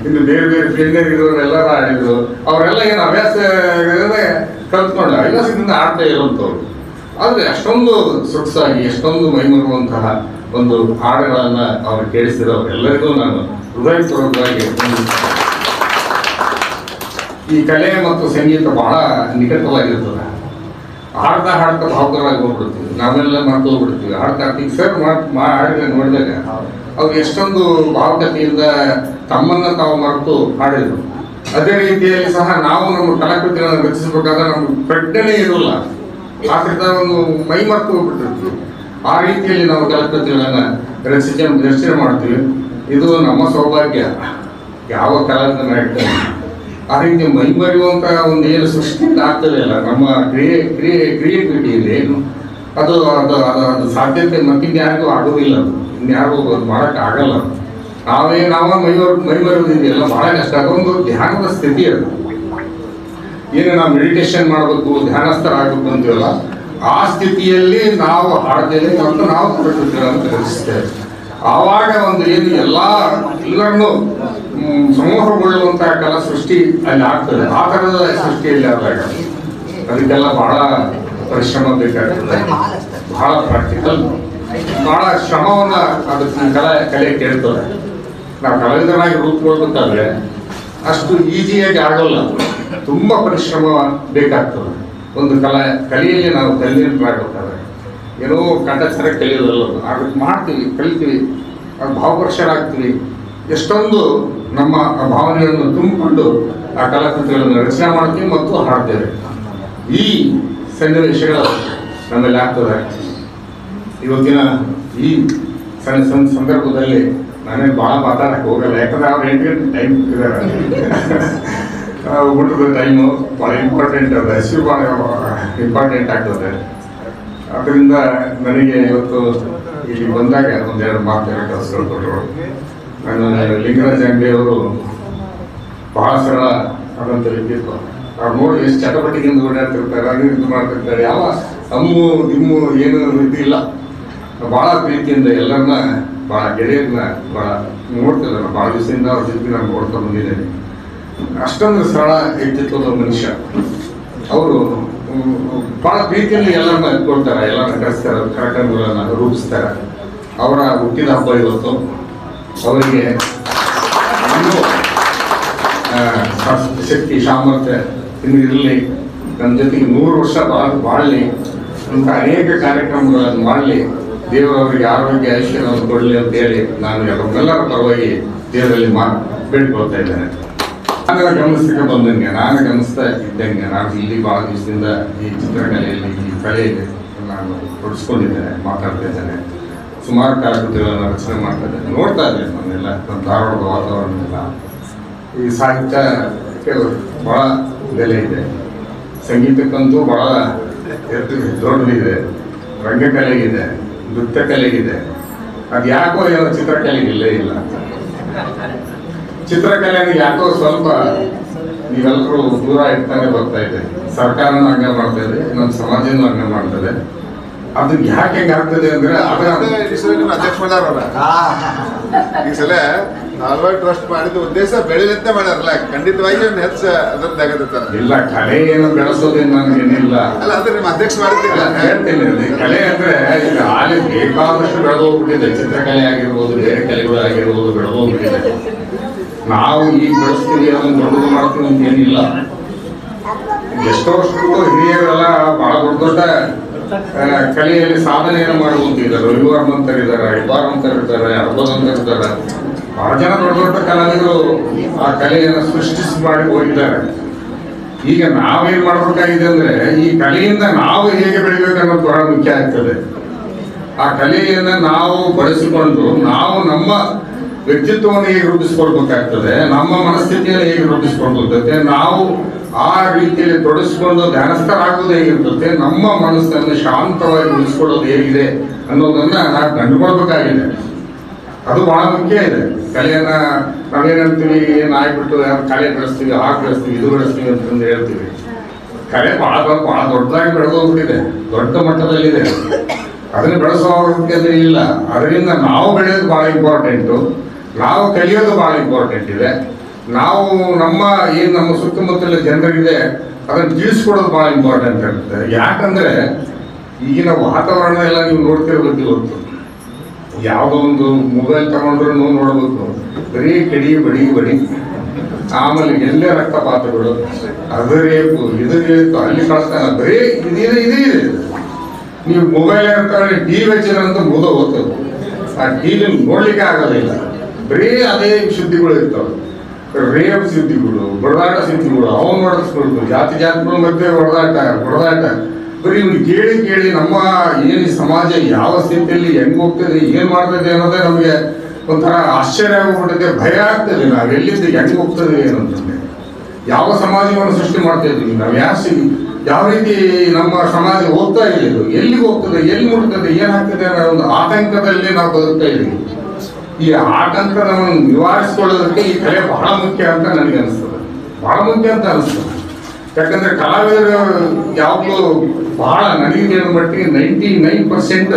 ಇನ್ನು ಬೇರೆ ಫೀಲ್ಡರ್ ಇರೋರೆಲ್ಲರೂ ಆಡಿದ್ರು. ಅವರೆಲ್ಲ ಏನು ಹವ್ಯಾಸ ಕಲ್ತ್ಕೊಂಡ ಹವ್ಯಾಸದಿಂದ ಆಡ್ತಾ ಇರುವಂಥವ್ರು. ಆದರೆ ಅಷ್ಟೊಂದು ಸೊಗಸಾಗಿ, ಎಷ್ಟೊಂದು ಮೈಮರುವಂತಹ ಒಂದು ಹಾಡುಗಳನ್ನು ಅವರು ಕೇಳಿಸಿರೋ ಎಲ್ಲರಿಗೂ ನಾನು ಹೃದಯಪೂರ್ವಕವಾಗಿ ಈ ಕಲೆ ಮತ್ತು ಸಂಗೀತ ಬಹಳ ನಿಕಟವಾಗಿರ್ತದೆ. ಹಾಡ್ತಾ ಭಾವುಕರಾಗಿ ಹೋಗ್ಬಿಡ್ತೀವಿ, ನಾವೆಲ್ಲ ಮರ್ತು ಹೋಗ್ಬಿಡ್ತೀವಿ. ಹಾಡ್ತಾ ಈಗ ಸರ್ ಹಾಡಿದ ನೋಡಿದಾಗ ಅವ್ರು ಎಷ್ಟೊಂದು ಭಾವುಕತೆಯಿಂದ ತಮ್ಮನ್ನು ತಾವು ಮರೆತು ಹಾಡಿದ್ರು. ಅದೇ ರೀತಿಯಲ್ಲಿ ಸಹ ನಾವು ನಮ್ಮ ಕಲಾಕೃತಿಗಳನ್ನು ರಚಿಸಬೇಕಾದ್ರೆ ನಮ್ಗೆ ಪ್ರಜ್ಞೆನೇ ಇರೋಲ್ಲ, ಆದ್ರಿಂದ ಒಂದು ಮೈ ಮರೆತು ಹೋಗ್ಬಿಟ್ಟಿರ್ತೀವಿ. ಆ ರೀತಿಯಲ್ಲಿ ನಾವು ಕಲಾಕೃತಿಗಳನ್ನು ರಚನೆ ಮಾಡ್ತೀವಿ. ಇದು ನಮ್ಮ ಸೌಭಾಗ್ಯ, ಯಾವ ಕಲಾವಿದನ ಹೇಳ್ತೇನೆ. ಆ ರೀತಿ ಮೈ ಮರೆಯುವಂತ ಒಂದು ಏನು ಸೃಷ್ಟಿ ಆಗ್ತದೆ ಅಲ್ಲ, ನಮ್ಮ ಕ್ರಿಯೇಟಿವಿಟಿ ಏನು ಅದು ಅದು ಅದು ಸಾಧ್ಯತೆ ಮತ್ತಿನ್ಯಾರಿಗೂ ಆಗೋದಿಲ್ಲ. ಅದು ಇನ್ಯಾರಿಗೂ ಅದು ಮಾಡೋಕ್ಕೆ ಆಗಲ್ಲ. ನಾವ ಮೈ ಮರೆಯೋದಿದೆಯಲ್ಲ ಬಹಳ ಕಷ್ಟ. ಅದೊಂದು ಧ್ಯಾನದ ಸ್ಥಿತಿ. ಅದು ಏನು ನಾವು ಮೆಡಿಟೇಷನ್ ಮಾಡಬೇಕು, ಧ್ಯಾನಸ್ಥರಾಗಬೇಕು ಅಂತೀವಲ್ಲ, ಆ ಸ್ಥಿತಿಯಲ್ಲಿ ನಾವು ಹಾಡ್ತೇವೆ ಮತ್ತು ನಾವು ಕಲಾಕೃತಿಗಳನ್ನು ರಚಿಸ್ತೇವೆ. ಆವಾಗ ಒಂದು ಏನು ಎಲ್ಲರನ್ನೂ ಸಮೂಹಗೊಳ್ಳುವಂತಹ ಕಲಾ ಸೃಷ್ಟಿ ಅಲ್ಲಿ ಆಗ್ತದೆ. ಆ ಥರದ ಸೃಷ್ಟಿಯಲ್ಲಿ ಆದಾಗ ಅದಕ್ಕೆಲ್ಲ ಬಹಳ ಪರಿಶ್ರಮ ಬೇಕಾಗ್ತದೆ, ಬಹಳ ಪ್ರಾಕ್ಟಿಕಲ್, ಬಹಳ ಶ್ರಮವನ್ನ ಅದಕ್ಕೆ ಕಲೆ ಕೇಳ್ತದೆ. ನಾವು ಕಲಾವಿದರಾಗಿ ರೂಪುಗೊಳ್ಬೇಕಾದ್ರೆ ಅಷ್ಟು ಈಸಿಯಾಗಿ ಆಗೋಲ್ಲ, ತುಂಬ ಪರಿಶ್ರಮ ಬೇಕಾಗ್ತದೆ. ಒಂದು ಕಲೆಯಲ್ಲಿ ನಾವು ಕಲಿಯಬೇಕಾದ್ರೆ ಏನೋ ಕಂಠಸ್ಥರ ಕಲಿಯೋದಲ್ಲ, ಅದಕ್ಕೆ ಮಾಡ್ತೀವಿ, ಕಲಿತೀವಿ, ಅದು ಭಾವಪರ್ಷರಾಗ್ತೀವಿ. ಎಷ್ಟೊಂದು ನಮ್ಮ ಭಾವನೆಗಳನ್ನು ತುಂಬಿಕೊಂಡು ಆ ಕಲಾಕೃತಿಗಳನ್ನು ರಚನೆ ಮಾಡ್ತೀವಿ ಮತ್ತು ಹಾಡ್ತೇವೆ. ಈ ಸನ್ನಿವೇಶಗಳು ನಮ್ಮಲ್ಲಿ ಆಗ್ತದೆ. ಇವತ್ತಿನ ಈ ಸಣ್ಣ ಸಂದರ್ಭದಲ್ಲಿ ನಾನೇನು ಭಾಳ ಮಾತಾಡಕ್ಕೆ ಹೋಗಲ್ಲ, ಯಾಕಂದ್ರೆ ಅವ್ರು 8 ಗಂಟೆ ಟೈಮ್ ಇದ್ದಾರೆ. ಊಟದ ಟೈಮು ಭಾಳ ಇಂಪಾರ್ಟೆಂಟ್ ಅದ, ಭಾಳ ಇಂಪಾರ್ಟೆಂಟ್ ಆಗ್ತದೆ. ಅದರಿಂದ ನನಗೆ ಇವತ್ತು ಇಲ್ಲಿ ಬಂದಾಗ ಒಂದೆರಡು ಮಾತುಗಳು ಕಲಿಸ್ಕೊಳ್ಕೊಟ್ರು. ನಾನು ಲಿಂಗರಾಜ ಅಂಗಡಿಯವರು ಬಹಳ ಸರಳ ಆದಂಥ ವ್ಯಕ್ತಿತ್ವ. ಅವ್ರು ನೋಡಿ ಎಷ್ಟು ಚಟಪಟಿಗೆಂದು ಓಡಾಡ್ತಿರ್ತಾರೆ, ಅದು ಇದು ಮಾಡ್ತಿರ್ತಾರೆ. ಯಾವ ಅಮ್ಮು ದಿಮ್ಮು ಏನು ಇದಿಲ್ಲ, ಭಾಳ ಪ್ರೀತಿಯಿಂದ ಎಲ್ಲರನ್ನ, ಭಾಳ ಗೆಳೆಯರನ್ನ ಭಾಳ ನೋಡ್ತಿದ್ದಾರೆ. ಭಾಳ ದಿವಸದಿಂದ ಅವ್ರ ಜೊತೆಗೆ ನಾನು ನೋಡ್ತಾ ಬಂದಿದ್ದೇನೆ. ಅಷ್ಟೊಂದು ಸರಳ ವ್ಯಕ್ತಿತ್ವದ ಮನುಷ್ಯ. ಅವರು ಭಾಳ ಪ್ರೀತಿಯಲ್ಲಿ ಎಲ್ಲರನ್ನ ಕೊಡ್ತಾರೆ, ಎಲ್ಲರನ್ನ ಕರೆಸ್ತಾರೆ, ಕಾರ್ಯಕ್ರಮಗಳನ್ನು ರೂಪಿಸ್ತಾರೆ. ಅವರ ಹುಟ್ಟಿದ ಹಬ್ಬ ಇವತ್ತು. ಅವರಿಗೆ ಇನ್ನೂ ಶಕ್ತಿ ಸಾಮರ್ಥ್ಯ ಇನ್ನು ಇರಲಿ, ನಮ್ಮ ಜೊತೆಗೆ 100 ವರ್ಷ ಬಾಳಲಿ ಅಂತ ಅನೇಕ ಕಾರ್ಯಕ್ರಮಗಳನ್ನು ಮಾಡಲಿ, ದೇವರವರಿಗೆ ಆರೋಗ್ಯ ಐಶ್ವರ್ಯವನ್ನು ಕೊಡಲಿ ಅಂತ ಹೇಳಿ ನಾನು ಎಲ್ಲರ ಪರವಾಗಿ ದೇವರಲ್ಲಿ ಬೇಡ್ಕೊಳ್ತಾ ಇದ್ದೇನೆ. ನಾನು ಗಮನಿಸ್ತಾ ಇದ್ದಂಗೆ ನಾನು ಇಲ್ಲಿ ಭಾಳ ದಿವಸದಿಂದ ಈ ಚಿತ್ರಕಲೆಯಲ್ಲಿ, ಈ ಕಲೆಯಲ್ಲಿ ನಾನು ತೊಡಗಿಸ್ಕೊಂಡಿದ್ದೇನೆ, ಮಾತಾಡ್ತಾ ಇದ್ದೇನೆ. ಸುಮಾರು ಕಲಾಕೃತಿಗಳನ್ನು ರಚನೆ ಮಾಡ್ತಾ ಇದ್ದೇನೆ, ನೋಡ್ತಾ ಇದ್ದೇನೆ. ನನ್ನೆಲ್ಲ ನಮ್ಮ ಧಾರವಾಡದ ವಾತಾವರಣ, ಈ ಸಾಹಿತ್ಯಕ್ಕೆ ಭಾಳ ಬೆಲೆ ಇದೆ, ಸಂಗೀತಕ್ಕಂತೂ ಭಾಳ ದೊಡ್ಡದಿದೆ, ರಂಗಕಲೆಗಿದೆ, ನೃತ್ಯ ಕಲೆಗಿದೆ. ಅದು ಯಾಕೋ ಏನೋ ಚಿತ್ರಕಲೆಗಿಲ್ಲೇ ಇಲ್ಲ. ಚಿತ್ರಕಲೆಗೆ ಯಾಕೋ ಸ್ವಲ್ಪ ನೀವೆಲ್ಲರೂ ದೂರ ಇರ್ತಾನೆ ಬರ್ತಾ ಇದೆ. ಸರ್ಕಾರನೂ ಹಂಗೆ ಮಾಡ್ತಾ ಇದೆ, ನಮ್ಮ ಸಮಾಜನೂ ಹಂಗೆ ಮಾಡ್ತದೆ. ಅದು ಯಾಕೆ ಹೆಂಗೆ ಆಗ್ತದೆ ಅಂದ್ರೆ ಅಧ್ಯಕ್ಷ ಮಾಡ್ಯಾರ ಈ ಸಲ ನಾಲ್ವರ್ ಟ್ರಸ್ಟ್ ಮಾಡಿದ ಉದ್ದೇಶ ಬೆಳಿಲಂತ ಮಾಡ್ಯಾರಲ್ಲ, ಖಂಡಿತವಾಗಿ ಒಂದು ಹೆಚ್ಚು ಅದರದ್ದಾಗತ್ತ ಇಲ್ಲ. ಕಲೆ ಏನು ಬೆಳೆಸೋದೇನು ನನಗೇನಿಲ್ಲ. ಅಲ್ಲ, ಅಂದ್ರೆ ನಿಮ್ಮ ಅಧ್ಯಕ್ಷ ಮಾಡಿದ್ದಿಲ್ಲ ಹೇಳ್ತೀನಿ. ಕಲೆ ಅಂದ್ರೆ ಈಗ ಹಾಲಿ ಬೇಕಾದಷ್ಟು ಬೆಳೆದೋಗ್ಬಿಟ್ಟಿದೆ. ಚಿತ್ರಕಲೆ ಆಗಿರ್ಬೋದು, ಬೇರೆ ಕಲೆಗಳಾಗಿರ್ಬೋದು ಬೆಳೆದೋಗ್ಬಿಟ್ಟಿದೆ. ನಾವು ಈಗ ಬೆಳೆಸ್ತೀವಿ, ಅದನ್ನು ದೊಡ್ಡದು ಮಾಡ್ತೀವಿ ಅಂತ ಏನಿಲ್ಲ. ಎಷ್ಟೋ ಹಿರಿಯರೆಲ್ಲ ಬಹಳ ದೊಡ್ಡ ಕಲೆಯಲ್ಲಿ ಸಾಧನೆಯನ್ನು ಮಾಡುವಂತಿದ್ದಾರೆ. ರವಿವರ್ಮಂತರಿದ್ದಾರೆ, ಇಬ್ಬಾರಂತರಿದ್ದಾರೆ, ಅರ್ಬದಂತರಿದ್ದಾರೆ. ಬಹಳ ಜನ ದೊಡ್ಡ ಕಲಾವಿದರು ಆ ಕಲೆಯನ್ನು ಸೃಷ್ಟಿಸಿ ಮಾಡಿ ಹೋಗಿದ್ದಾರೆ. ಈಗ ನಾವೇನ್ ಮಾಡ್ಬೇಕಾಗಿದೆ ಅಂದ್ರೆ, ಈ ಕಲೆಯಿಂದ ನಾವು ಹೇಗೆ ಬೆಳಿಬೇಕನ್ನೋದು ಬಹಳ ಮುಖ್ಯ ಆಗ್ತದೆ. ಆ ಕಲೆಯನ್ನು ನಾವು ಬಳಸಿಕೊಂಡು ನಾವು ನಮ್ಮ ವ್ಯಕ್ತಿತ್ವವನ್ನು ಹೇಗೆ ರೂಪಿಸ್ಕೊಳ್ಬೇಕಾಗ್ತದೆ, ನಮ್ಮ ಮನಸ್ಥಿತಿಯನ್ನು ಹೇಗೆ ರೂಪಿಸ್ಕೊಳ್ಬೇಕಾಗ್ತದೆ, ನಾವು ಆ ರೀತಿಯಲ್ಲಿ ತೊಡಗಿಸ್ಕೊಂಡು ಧ್ಯಾನಸ್ಥರಾಗೋದು ಹೇಗಿರ್ತದೆ, ನಮ್ಮ ಮನಸ್ಸನ್ನು ಶಾಂತವಾಗಿ ಉಳಿಸ್ಕೊಳ್ಳೋದು ಹೇಗಿದೆ ಅನ್ನೋದನ್ನ ನಾವು ಕಂಡುಕೊಳ್ಬೇಕಾಗಿದೆ. ಅದು ಬಹಳ ಮುಖ್ಯ ಇದೆ. ಕಲೆಯನ್ನ ನಾವೇನಂತೀವಿ, ಏನು ಆಗ್ಬಿಟ್ಟು ಕಲೆ ಬೆಳೆಸ್ತೀವಿ, ಹಾಗೆ ಬೆಳೆಸ್ತೀವಿ, ಇದು ಬೆಳೆಸ್ತೀವಿ ಅಂತಂದು ಹೇಳ್ತೀವಿ. ಕಲೆ ಬಹಳ ದೊಡ್ಡದಾಗಿ ಬೆಳೆದೋಗ್ಬಿಟ್ಟಿದೆ, ದೊಡ್ಡ ಮಟ್ಟದಲ್ಲಿದೆ. ಅದನ್ನು ಬೆಳೆಸೋ ಅವಶ್ಯಕತೆ ಇಲ್ಲ. ಅದರಿಂದ ನಾವು ಬೆಳೆಯೋದು ಬಹಳ ಇಂಪಾರ್ಟೆಂಟು, ನಾವು ಕಲಿಯೋದು ಬಹಳ ಇಂಪಾರ್ಟೆಂಟ್ ಇದೆ. ನಾವು ನಮ್ಮ ಸುತ್ತಮುತ್ತಲ ಜನರಿಗೆ ಅದನ್ನು ತಿಳಿಸ್ಕೊಡೋದು ಬಹಳ ಇಂಪಾರ್ಟೆಂಟ್ ಆಗುತ್ತೆ. ಯಾಕಂದ್ರೆ ಈಗಿನ ವಾತಾವರಣ ಎಲ್ಲ ನೀವು ನೋಡ್ತಿರ್ಬೇಕು. ಇವತ್ತು ಯಾವುದೋ ಒಂದು ಮೊಬೈಲ್ ತಗೊಂಡ್ರು ನೋಡ್ಬೇಕು, ಬರೀ ಕಡಿ ಬಡಿ ಬಡಿ, ಆಮೇಲೆ ಎಲ್ಲೇ ರಕ್ತಪಾತಗಳು, ಅದು ರೇಪು, ಇದು ರೇಪು, ಅಲ್ಲಿ ಕಳಿಸ್ತಾನ, ಬರೀ ಇದೇ ನೀವು ಮೊಬೈಲ್ ಇರ್ತಾರೆ, ಟಿವಿ ಹಚ್ಚಿದ್ರಂತ ಮುದ ಹೋಗ್ತದೆ, ಆ ಟಿವಿ ನೋಡ್ಲಿಕ್ಕೆ ಆಗೋದಿಲ್ಲ, ಬರೀ ಅದೇ ಸುದ್ದಿಗಳು ಇರ್ತಾವೆ, ರೇಪ್ ಸುದ್ದಿಗಳು, ಬಡದಾಟ ಸುದ್ದಿಗಳು, ಅವನು ಹೊಡೆಸ್ಕೊಳ್ತು, ಜಾತಿಗಳ ಮಧ್ಯೆ ಹೊಡೆದಾಟ, ಬರೀ ಇವ್ನು ಕೇಳಿ ನಮ್ಮ ಏನು ಸಮಾಜ ಯಾವ ಸ್ಥಿತಿಯಲ್ಲಿ ಹೆಂಗ್ ಹೋಗ್ತದೆ, ಏನ್ ಮಾಡ್ತದೆ ಅನ್ನೋದೇ ನಮಗೆ ಒಂಥರ ಆಶ್ಚರ್ಯ ಆಗ್ಬಿಟ್ಟಿದೆ, ಭಯ ಆಗ್ತದೆ. ನಾವು ಎಲ್ಲಿದ್ದು ಹೆಂಗ್ ಹೋಗ್ತದೆ ಏನಂತಂದ್ರೆ, ಯಾವ ಸಮಾಜವನ್ನು ಸೃಷ್ಟಿ ಮಾಡ್ತಾ ಇದ್ದೀವಿ ನಾವು, ಯಾವ ರೀತಿ ನಮ್ಮ ಸಮಾಜ ಹೋಗ್ತಾ ಇಲ್ಲ, ಎಲ್ಲಿಗೆ ಹೋಗ್ತದೆ, ಎಲ್ಲಿ ಮುಟ್ತದೆ, ಏನಾಗ್ತದೆ ಅನ್ನೋ ಒಂದು ಆತಂಕದಲ್ಲಿ ನಾವು ಬದುಕ್ತಾ ಇದ್ದೀವಿ. ಈ ಆತಂಕವನ್ನು ನಿವಾರಿಸಿಕೊಳ್ಳೋದಕ್ಕೆ ಈ ಕಲೆ ಬಹಳ ಮುಖ್ಯ ಅಂತ ನನಗೆ ಅನಿಸ್ತದೆ, ಬಹಳ ಮುಖ್ಯ ಅಂತ ಅನಿಸ್ತದೆ. ಯಾಕಂದ್ರೆ ಕಲಾವಿದರು ಯಾವಾಗಲೂ ಬಹಳ ನನಗೆ ಮಟ್ಟಿಗೆ 99%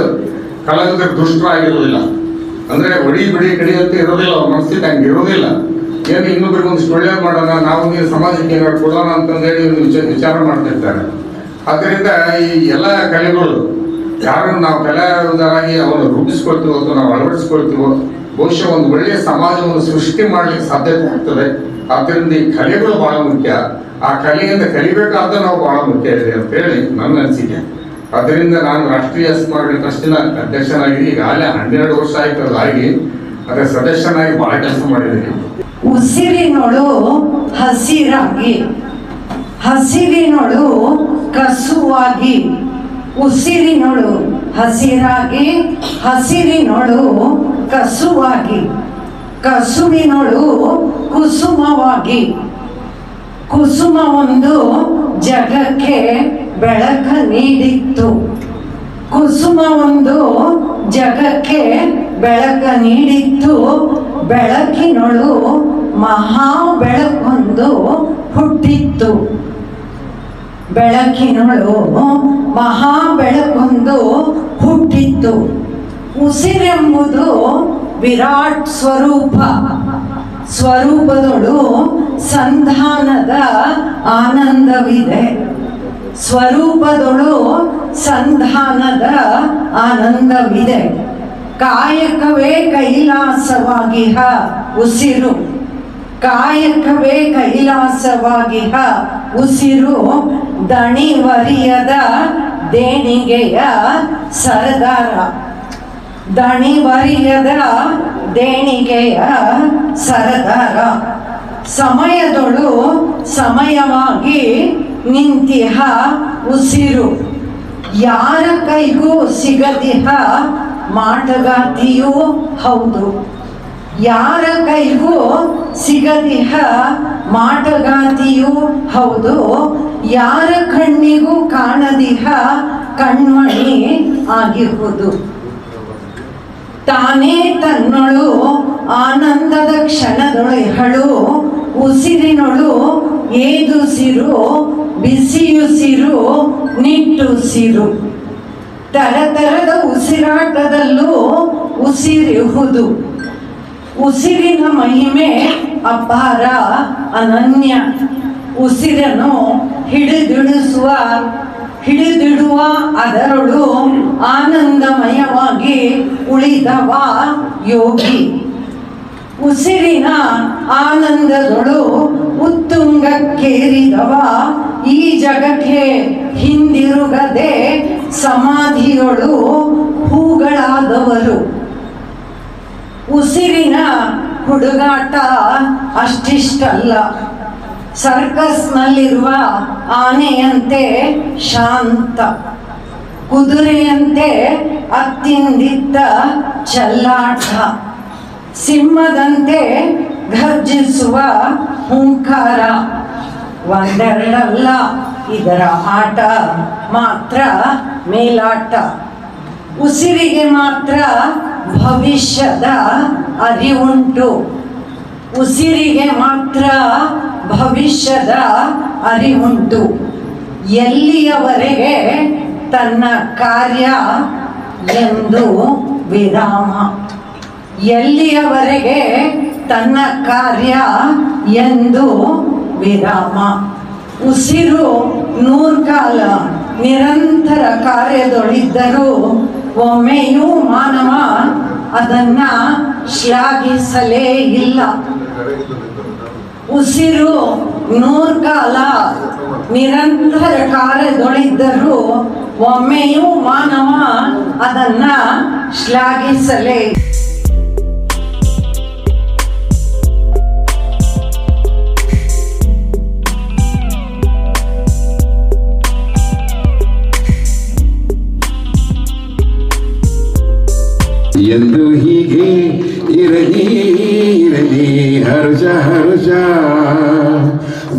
ಕಲಾವಿದರು ದುಷ್ಟರಾಗಿರೋದಿಲ್ಲ. ಅಂದ್ರೆ ಒಡಿ ಬಿಡಿ ಕಡಿ ಅಂತ ಇರೋದಿಲ್ಲ, ಅವ್ರ ಮನಸ್ಥಿತಿ ಹಂಗೆ ಇರೋದಿಲ್ಲ. ಏನು ಇನ್ನೊಬ್ರಿಗೆ ಒಂದಿಷ್ಟು ಒಳ್ಳೇದು ಮಾಡೋಣ, ನಾವು ಸಮಾಜಕ್ಕೆ ಏನಾದ್ರು ಕೊಡೋಣ ಅಂತಂದೇಳಿ ವಿಚಾರ ಮಾಡ್ತಿರ್ತಾರೆ. ಆದ್ದರಿಂದ ಈ ಎಲ್ಲ ಕಲೆಗಳು ಯಾರನ್ನು ನಾವು ಕಲಾವಿದರಾಗಿ ಅವನು ರೂಪಿಸ್ಕೊಳ್ತೀವೋ ಅಥವಾ ನಾವು ಅಳವಡಿಸ್ಕೊಳ್ತೀವೋ, ಬಹುಶಃ ಒಂದು ಒಳ್ಳೆಯ ಸಮಾಜವನ್ನು ಸೃಷ್ಟಿ ಮಾಡ್ಲಿಕ್ಕೆ ಸಾಧ್ಯತೆ ಆಗ್ತದೆ. ಆದ್ದರಿಂದ ಈ ಕಲೆಗಳು ಬಹಳ ಮುಖ್ಯ. ಆ ಕಲೆಯಿಂದ ಕಲಿಬೇಕಾದ ನಾವು ಬಹಳ ಮುಖ್ಯ ಇದೆ ಅಂತ ಹೇಳಿ ನನ್ನ ಅನಿಸಿಕೆ. ಅದರಿಂದ ನಾನು ರಾಷ್ಟ್ರೀಯ ಸ್ಮಾರಕ ಟ್ರಸ್ಟಿನ ಅಧ್ಯಕ್ಷನಾಗಿ ಈಗಾಗಲೇ 12 ವರ್ಷ ಆಯ್ತು ಆಗಿ, ಅದರ ಸದಸ್ಯನಾಗಿ ಬಹಳ ಕೆಲಸ ಮಾಡಿದ್ದೀನಿ. ಉಸಿರಿನೊಳು ಹಸಿರಾಗಿ, ಹಸಿರಿನೊಳು ಕಸುವಾಗಿ, ಉಸಿರಿನೊಳು ಹಸಿರಾಗಿ, ಹಸಿರಿನೊಳು ಕಸುವಾಗಿ, ಕಸುವಿನೊಳು ಕುಸುಮವಾಗಿ, ಕುಸುಮ ಒಂದು ಜಗಕ್ಕೆ ಬೆಳಕ ನೀಡಿತ್ತು, ಕುಸುಮ ಒಂದು ಜಗಕ್ಕೆ ಬೆಳಕ ನೀಡಿತ್ತು, ಬೆಳಕಿನೊಳು ಮಹಾ ಬೆಳಕೊಂದು ಹುಟ್ಟಿತ್ತು, ಬೆಳಕಿನೊಳು ಮಹಾ ಬೆಳಕೊಂದು ಹುಟ್ಟಿತ್ತು. ಉಸಿರೆಂಬುದು ವಿರಾಟ್ ಸ್ವರೂಪ, ಸ್ವರೂಪದೊಳು ಸಂಧಾನದ ಆನಂದವಿದೆ, ಸ್ವರೂಪದೊಳು ಸಂಧಾನದ ಆನಂದವಿದೆ. ಕಾಯಕವೇ ಕೈಲಾಸವಾಗಿಹ ಉಸಿರು, ಕಾಯಕವೇ ಕೈಲಾಸವಾಗಿಹ ಉಸಿರು, ದಣಿವರಿಯದ ದೇಣಿಗೆಯ ಸರದಾರ, ದಣಿವರಿಯದ ದೇಣಿಗೆಯ ಸರದಾರ. ಸಮಯದೊಳು ಸಮಯವಾಗಿ ನಿಂತಿಹ ಉಸಿರು, ಯಾರ ಕೈಗೂ ಸಿಗದಿಹ ಮಾಟಗಾತಿಯೂ ಹೌದು, ಯಾರ ಕೈಗೂ ಸಿಗದಿಹ ಮಾಟಗಾತಿಯೂ ಹೌದು, ಯಾರ ಕಣ್ಣಿಗೂ ಕಾಣದಿಹ ಕಣ್ಮಣಿ ಆಗಿರುವುದು. ತಾನೇ ತನ್ನೊಳು ಆನಂದದ ಕ್ಷಣದೊಳೆಗಳು, ಉಸಿರಿನೊಳು ಏದುಸಿರು ಬಿಸಿಯುಸಿರು ನಿಟ್ಟುಸಿರು. ತರತರದ ಉಸಿರಾಟದಲ್ಲೂ ಉಸಿರಿಹುದು, ಉಸಿರಿನ ಮಹಿಮೆ ಅಪಾರ ಅನನ್ಯ. ಉಸಿರನ್ನು ಹಿಡಿದಿಡುವ ಅದರೊಳು ಆನಂದಮಯವಾಗಿ ಉಳಿದವ ಯೋಗಿ. ಉಸಿರಿನ ಆನಂದದೊಳು ಉತ್ತುಂಗಕ್ಕೇರಿದವ ಈ ಜಗಕ್ಕೆ ಹಿಂದಿರುಗದೆ ಸಮಾಧಿಯೊಳು ಹೂಗಳಾದವರು. ಉಸಿರಿನ ಹುಡುಗಾಟ ಅಷ್ಟಿಷ್ಟಲ್ಲ, ಸರ್ಕಸ್ನಲ್ಲಿರುವ ಆನೆಯಂತೆ ಶಾಂತ, ಕುದುರೆಯಂತೆ ಅತ್ತಿಂದಿತ್ತ ಚೆಲ್ಲಾಟ, ಸಿಂಹದಂತೆ ಘರ್ಜಿಸುವ ಹುಂಕಾರ. ಒಂದೆರಡಲ್ಲ, ಇದರ ಆಟ ಮಾತ್ರ ಮೇಲಾಟ. ಉಸಿರಿಗೆ ಮಾತ್ರ ಭವಿಷ್ಯದ ಅರಿವುಂಟು, ಉಸಿರಿಗೆ ಮಾತ್ರ ಭವಿಷ್ಯದ ಅರಿವುಂಟು. ಎಲ್ಲಿಯವರೆಗೆ ತನ್ನ ಕಾರ್ಯ ಎಂದು ವಿರಾಮ, ಎಲ್ಲಿಯವರೆಗೆ ತನ್ನ ಕಾರ್ಯ ಎಂದು ವಿರಾಮ. ಉಸಿರು ನೂರ್ಕಾಲ ನಿರಂತರ ಕಾರ್ಯದೊಳಿದ್ದರೂ ಒಮ್ಮೆಯೂ ಮಾನವ ಅದನ್ನ ಶ್ಲಾಘಿಸಲೇ ಇಲ್ಲ. ಉಸಿರು ನೂರ್ಕಾಲ ನಿರಂತರ ಕಾರ್ಯದೊಳಿದ್ದರೂ ಒಮ್ಮೆಯೂ ಮಾನವ ಅದನ್ನ ಶ್ಲಾಘಿಸಲೇ ಎಂದು ಹೀಗೆ ಇರಲಿ ಇರಲಿ ಹರ್ಷ ಹರ್ಷ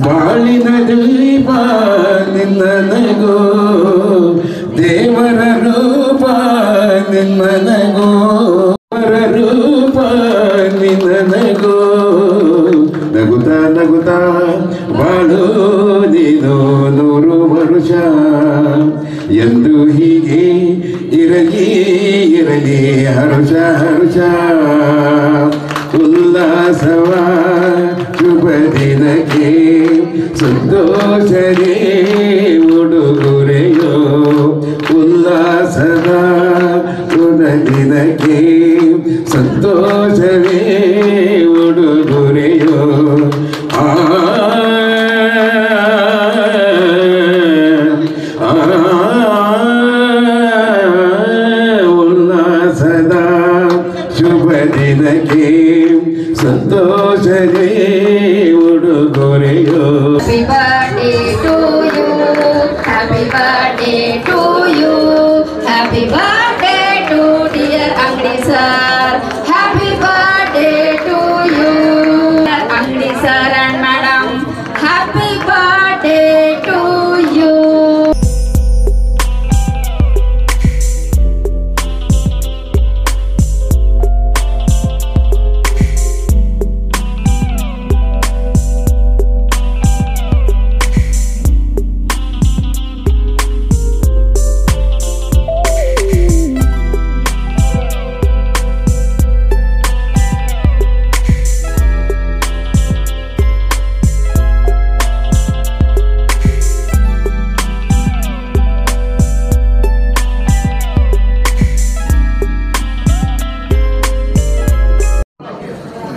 ಬಾಳಿನಲ್ಲಿ ಬಾ ನಿನ್ನ ನಗೋ ದೇವರ ರೂಪ ನಿನ್ನ ನಗೋ ದೇವರ ರೂಪ ನಿನ್ನ ನಗೋ ನಗುತ್ತಾ ನಗುತ್ತಾ ಬಾಳು ನೀನು 100 ವರುಷ ಎಂದು ಹೀಗೆ ಇರಲಿ ಇರಲಿ ಹರ್ಷ ಹರ್ಷ ಉಲ್ಲಾಸವ ಶುಭ ದಿನಕ್ಕೆ ಸಂತೋಷರೇ ಉಡುಗೊರೆಯೋ ಉಲ್ಲಾಸದ ಶುಭ ದಿನಕ್ಕೆ ಸಂತೋಷವೇ ಉಡುಗೊರೆಯೋ ಉಲ್ಲಾಸದ ಶುಭ ದಿನಕ್ಕೆ ಸಂತೋಷವೇ ಉಡುಗೊರೆಯೋ. Happy birthday to you, happy birthday to you, happy birthday to dear Angdi sir, happy birthday to you, Angdi sir and madam, happy birthday to you.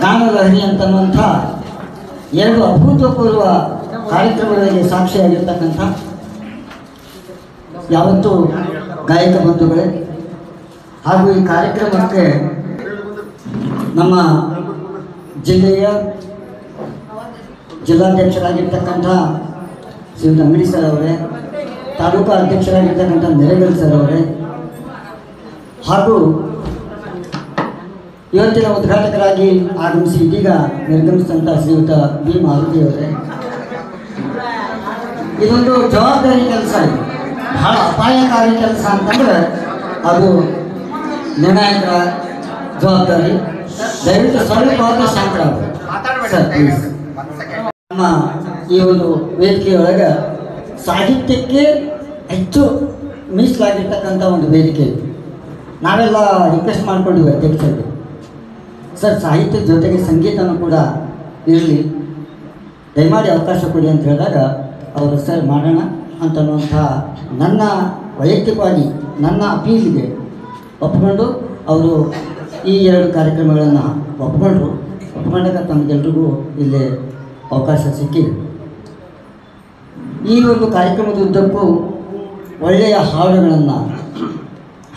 ಗಾನಲಹರಿ ಅಂತನ್ನುವಂಥ 2 ಅಭೂತಪೂರ್ವ ಕಾರ್ಯಕ್ರಮಗಳಿಗೆ ಸಾಕ್ಷಿಯಾಗಿರ್ತಕ್ಕಂಥ ಯಾವತ್ತೂ ಗಾಯಕ ಬಂಧುಗಳೇ ಹಾಗೂ ಈ ಕಾರ್ಯಕ್ರಮಕ್ಕೆ ನಮ್ಮ ಜಿಲ್ಲೆಯ ಜಿಲ್ಲಾಧ್ಯಕ್ಷರಾಗಿರ್ತಕ್ಕಂಥ ಶ್ರೀಯುತ ಅಂಗಡಿ ಸರ್ ಅವರೇ, ತಾಲೂಕು ಅಧ್ಯಕ್ಷರಾಗಿರ್ತಕ್ಕಂಥ ನೆರೆಗಲ್ ಸರ್ ಅವರೇ ಹಾಗೂ ಇವತ್ತಿನ ಉದ್ಘಾಟಕರಾಗಿ ಆಗಮಿಸಿ ಇದೀಗ ನಿರ್ಗಮಿಸಿದಂಥ ಶ್ರೀಯುತ ಬಿ ಮಾರುತಿಯವರೇ, ಇದೊಂದು ಜವಾಬ್ದಾರಿ ಕೆಲಸ, ಇದೆ ಬಹಳ ಅಪಾಯಕಾರಿ ಕೆಲಸ ಅಂತಂದರೆ ಅದು ನಿರ್ಣಾಯಕರ ಜವಾಬ್ದಾರಿ. ದಯವಿಟ್ಟು ಸ್ವಲ್ಪ ಶಾಂತರಾಗಬೇಕು ಸರ್ ಪ್ಲೀಸ್. ನಮ್ಮ ಈ ಒಂದು ವೇದಿಕೆಯೊಳಗೆ ಸಾಹಿತ್ಯಕ್ಕೆ ಹೆಚ್ಚು ಮೀಸಲಾಗಿರ್ತಕ್ಕಂಥ ಒಂದು ವೇದಿಕೆ ಇದೆ. ನಾವೆಲ್ಲ ರಿಕ್ವೆಸ್ಟ್ ಮಾಡ್ಕೊಂಡಿವಿ ಅಧ್ಯಕ್ಷರಿಗೆ, ಸರ್ ಸಾಹಿತ್ಯದ ಜೊತೆಗೆ ಸಂಗೀತನೂ ಕೂಡ ಇರಲಿ, ದಯಮಾಡಿ ಅವಕಾಶ ಕೊಡಿ ಅಂತ ಹೇಳಿದಾಗ ಅವರು ಸರ್ ಮಾಡೋಣ ಅಂತನ್ನುವಂಥ ನನ್ನ ವೈಯಕ್ತಿಕವಾಗಿ ನನ್ನ ಅಪೀಲಿಗೆ ಒಪ್ಪಿಕೊಂಡು ಅವರು ಈ 2 ಕಾರ್ಯಕ್ರಮಗಳನ್ನು ಒಪ್ಕೊಂಡಾಗ ತಮಗೆಲ್ರಿಗೂ ಇಲ್ಲಿ ಅವಕಾಶ ಸಿಕ್ಕಿದೆ. ಈ ಒಂದು ಕಾರ್ಯಕ್ರಮದ ಉದ್ದಕ್ಕೂ ಒಳ್ಳೆಯ ಹಾಡುಗಳನ್ನು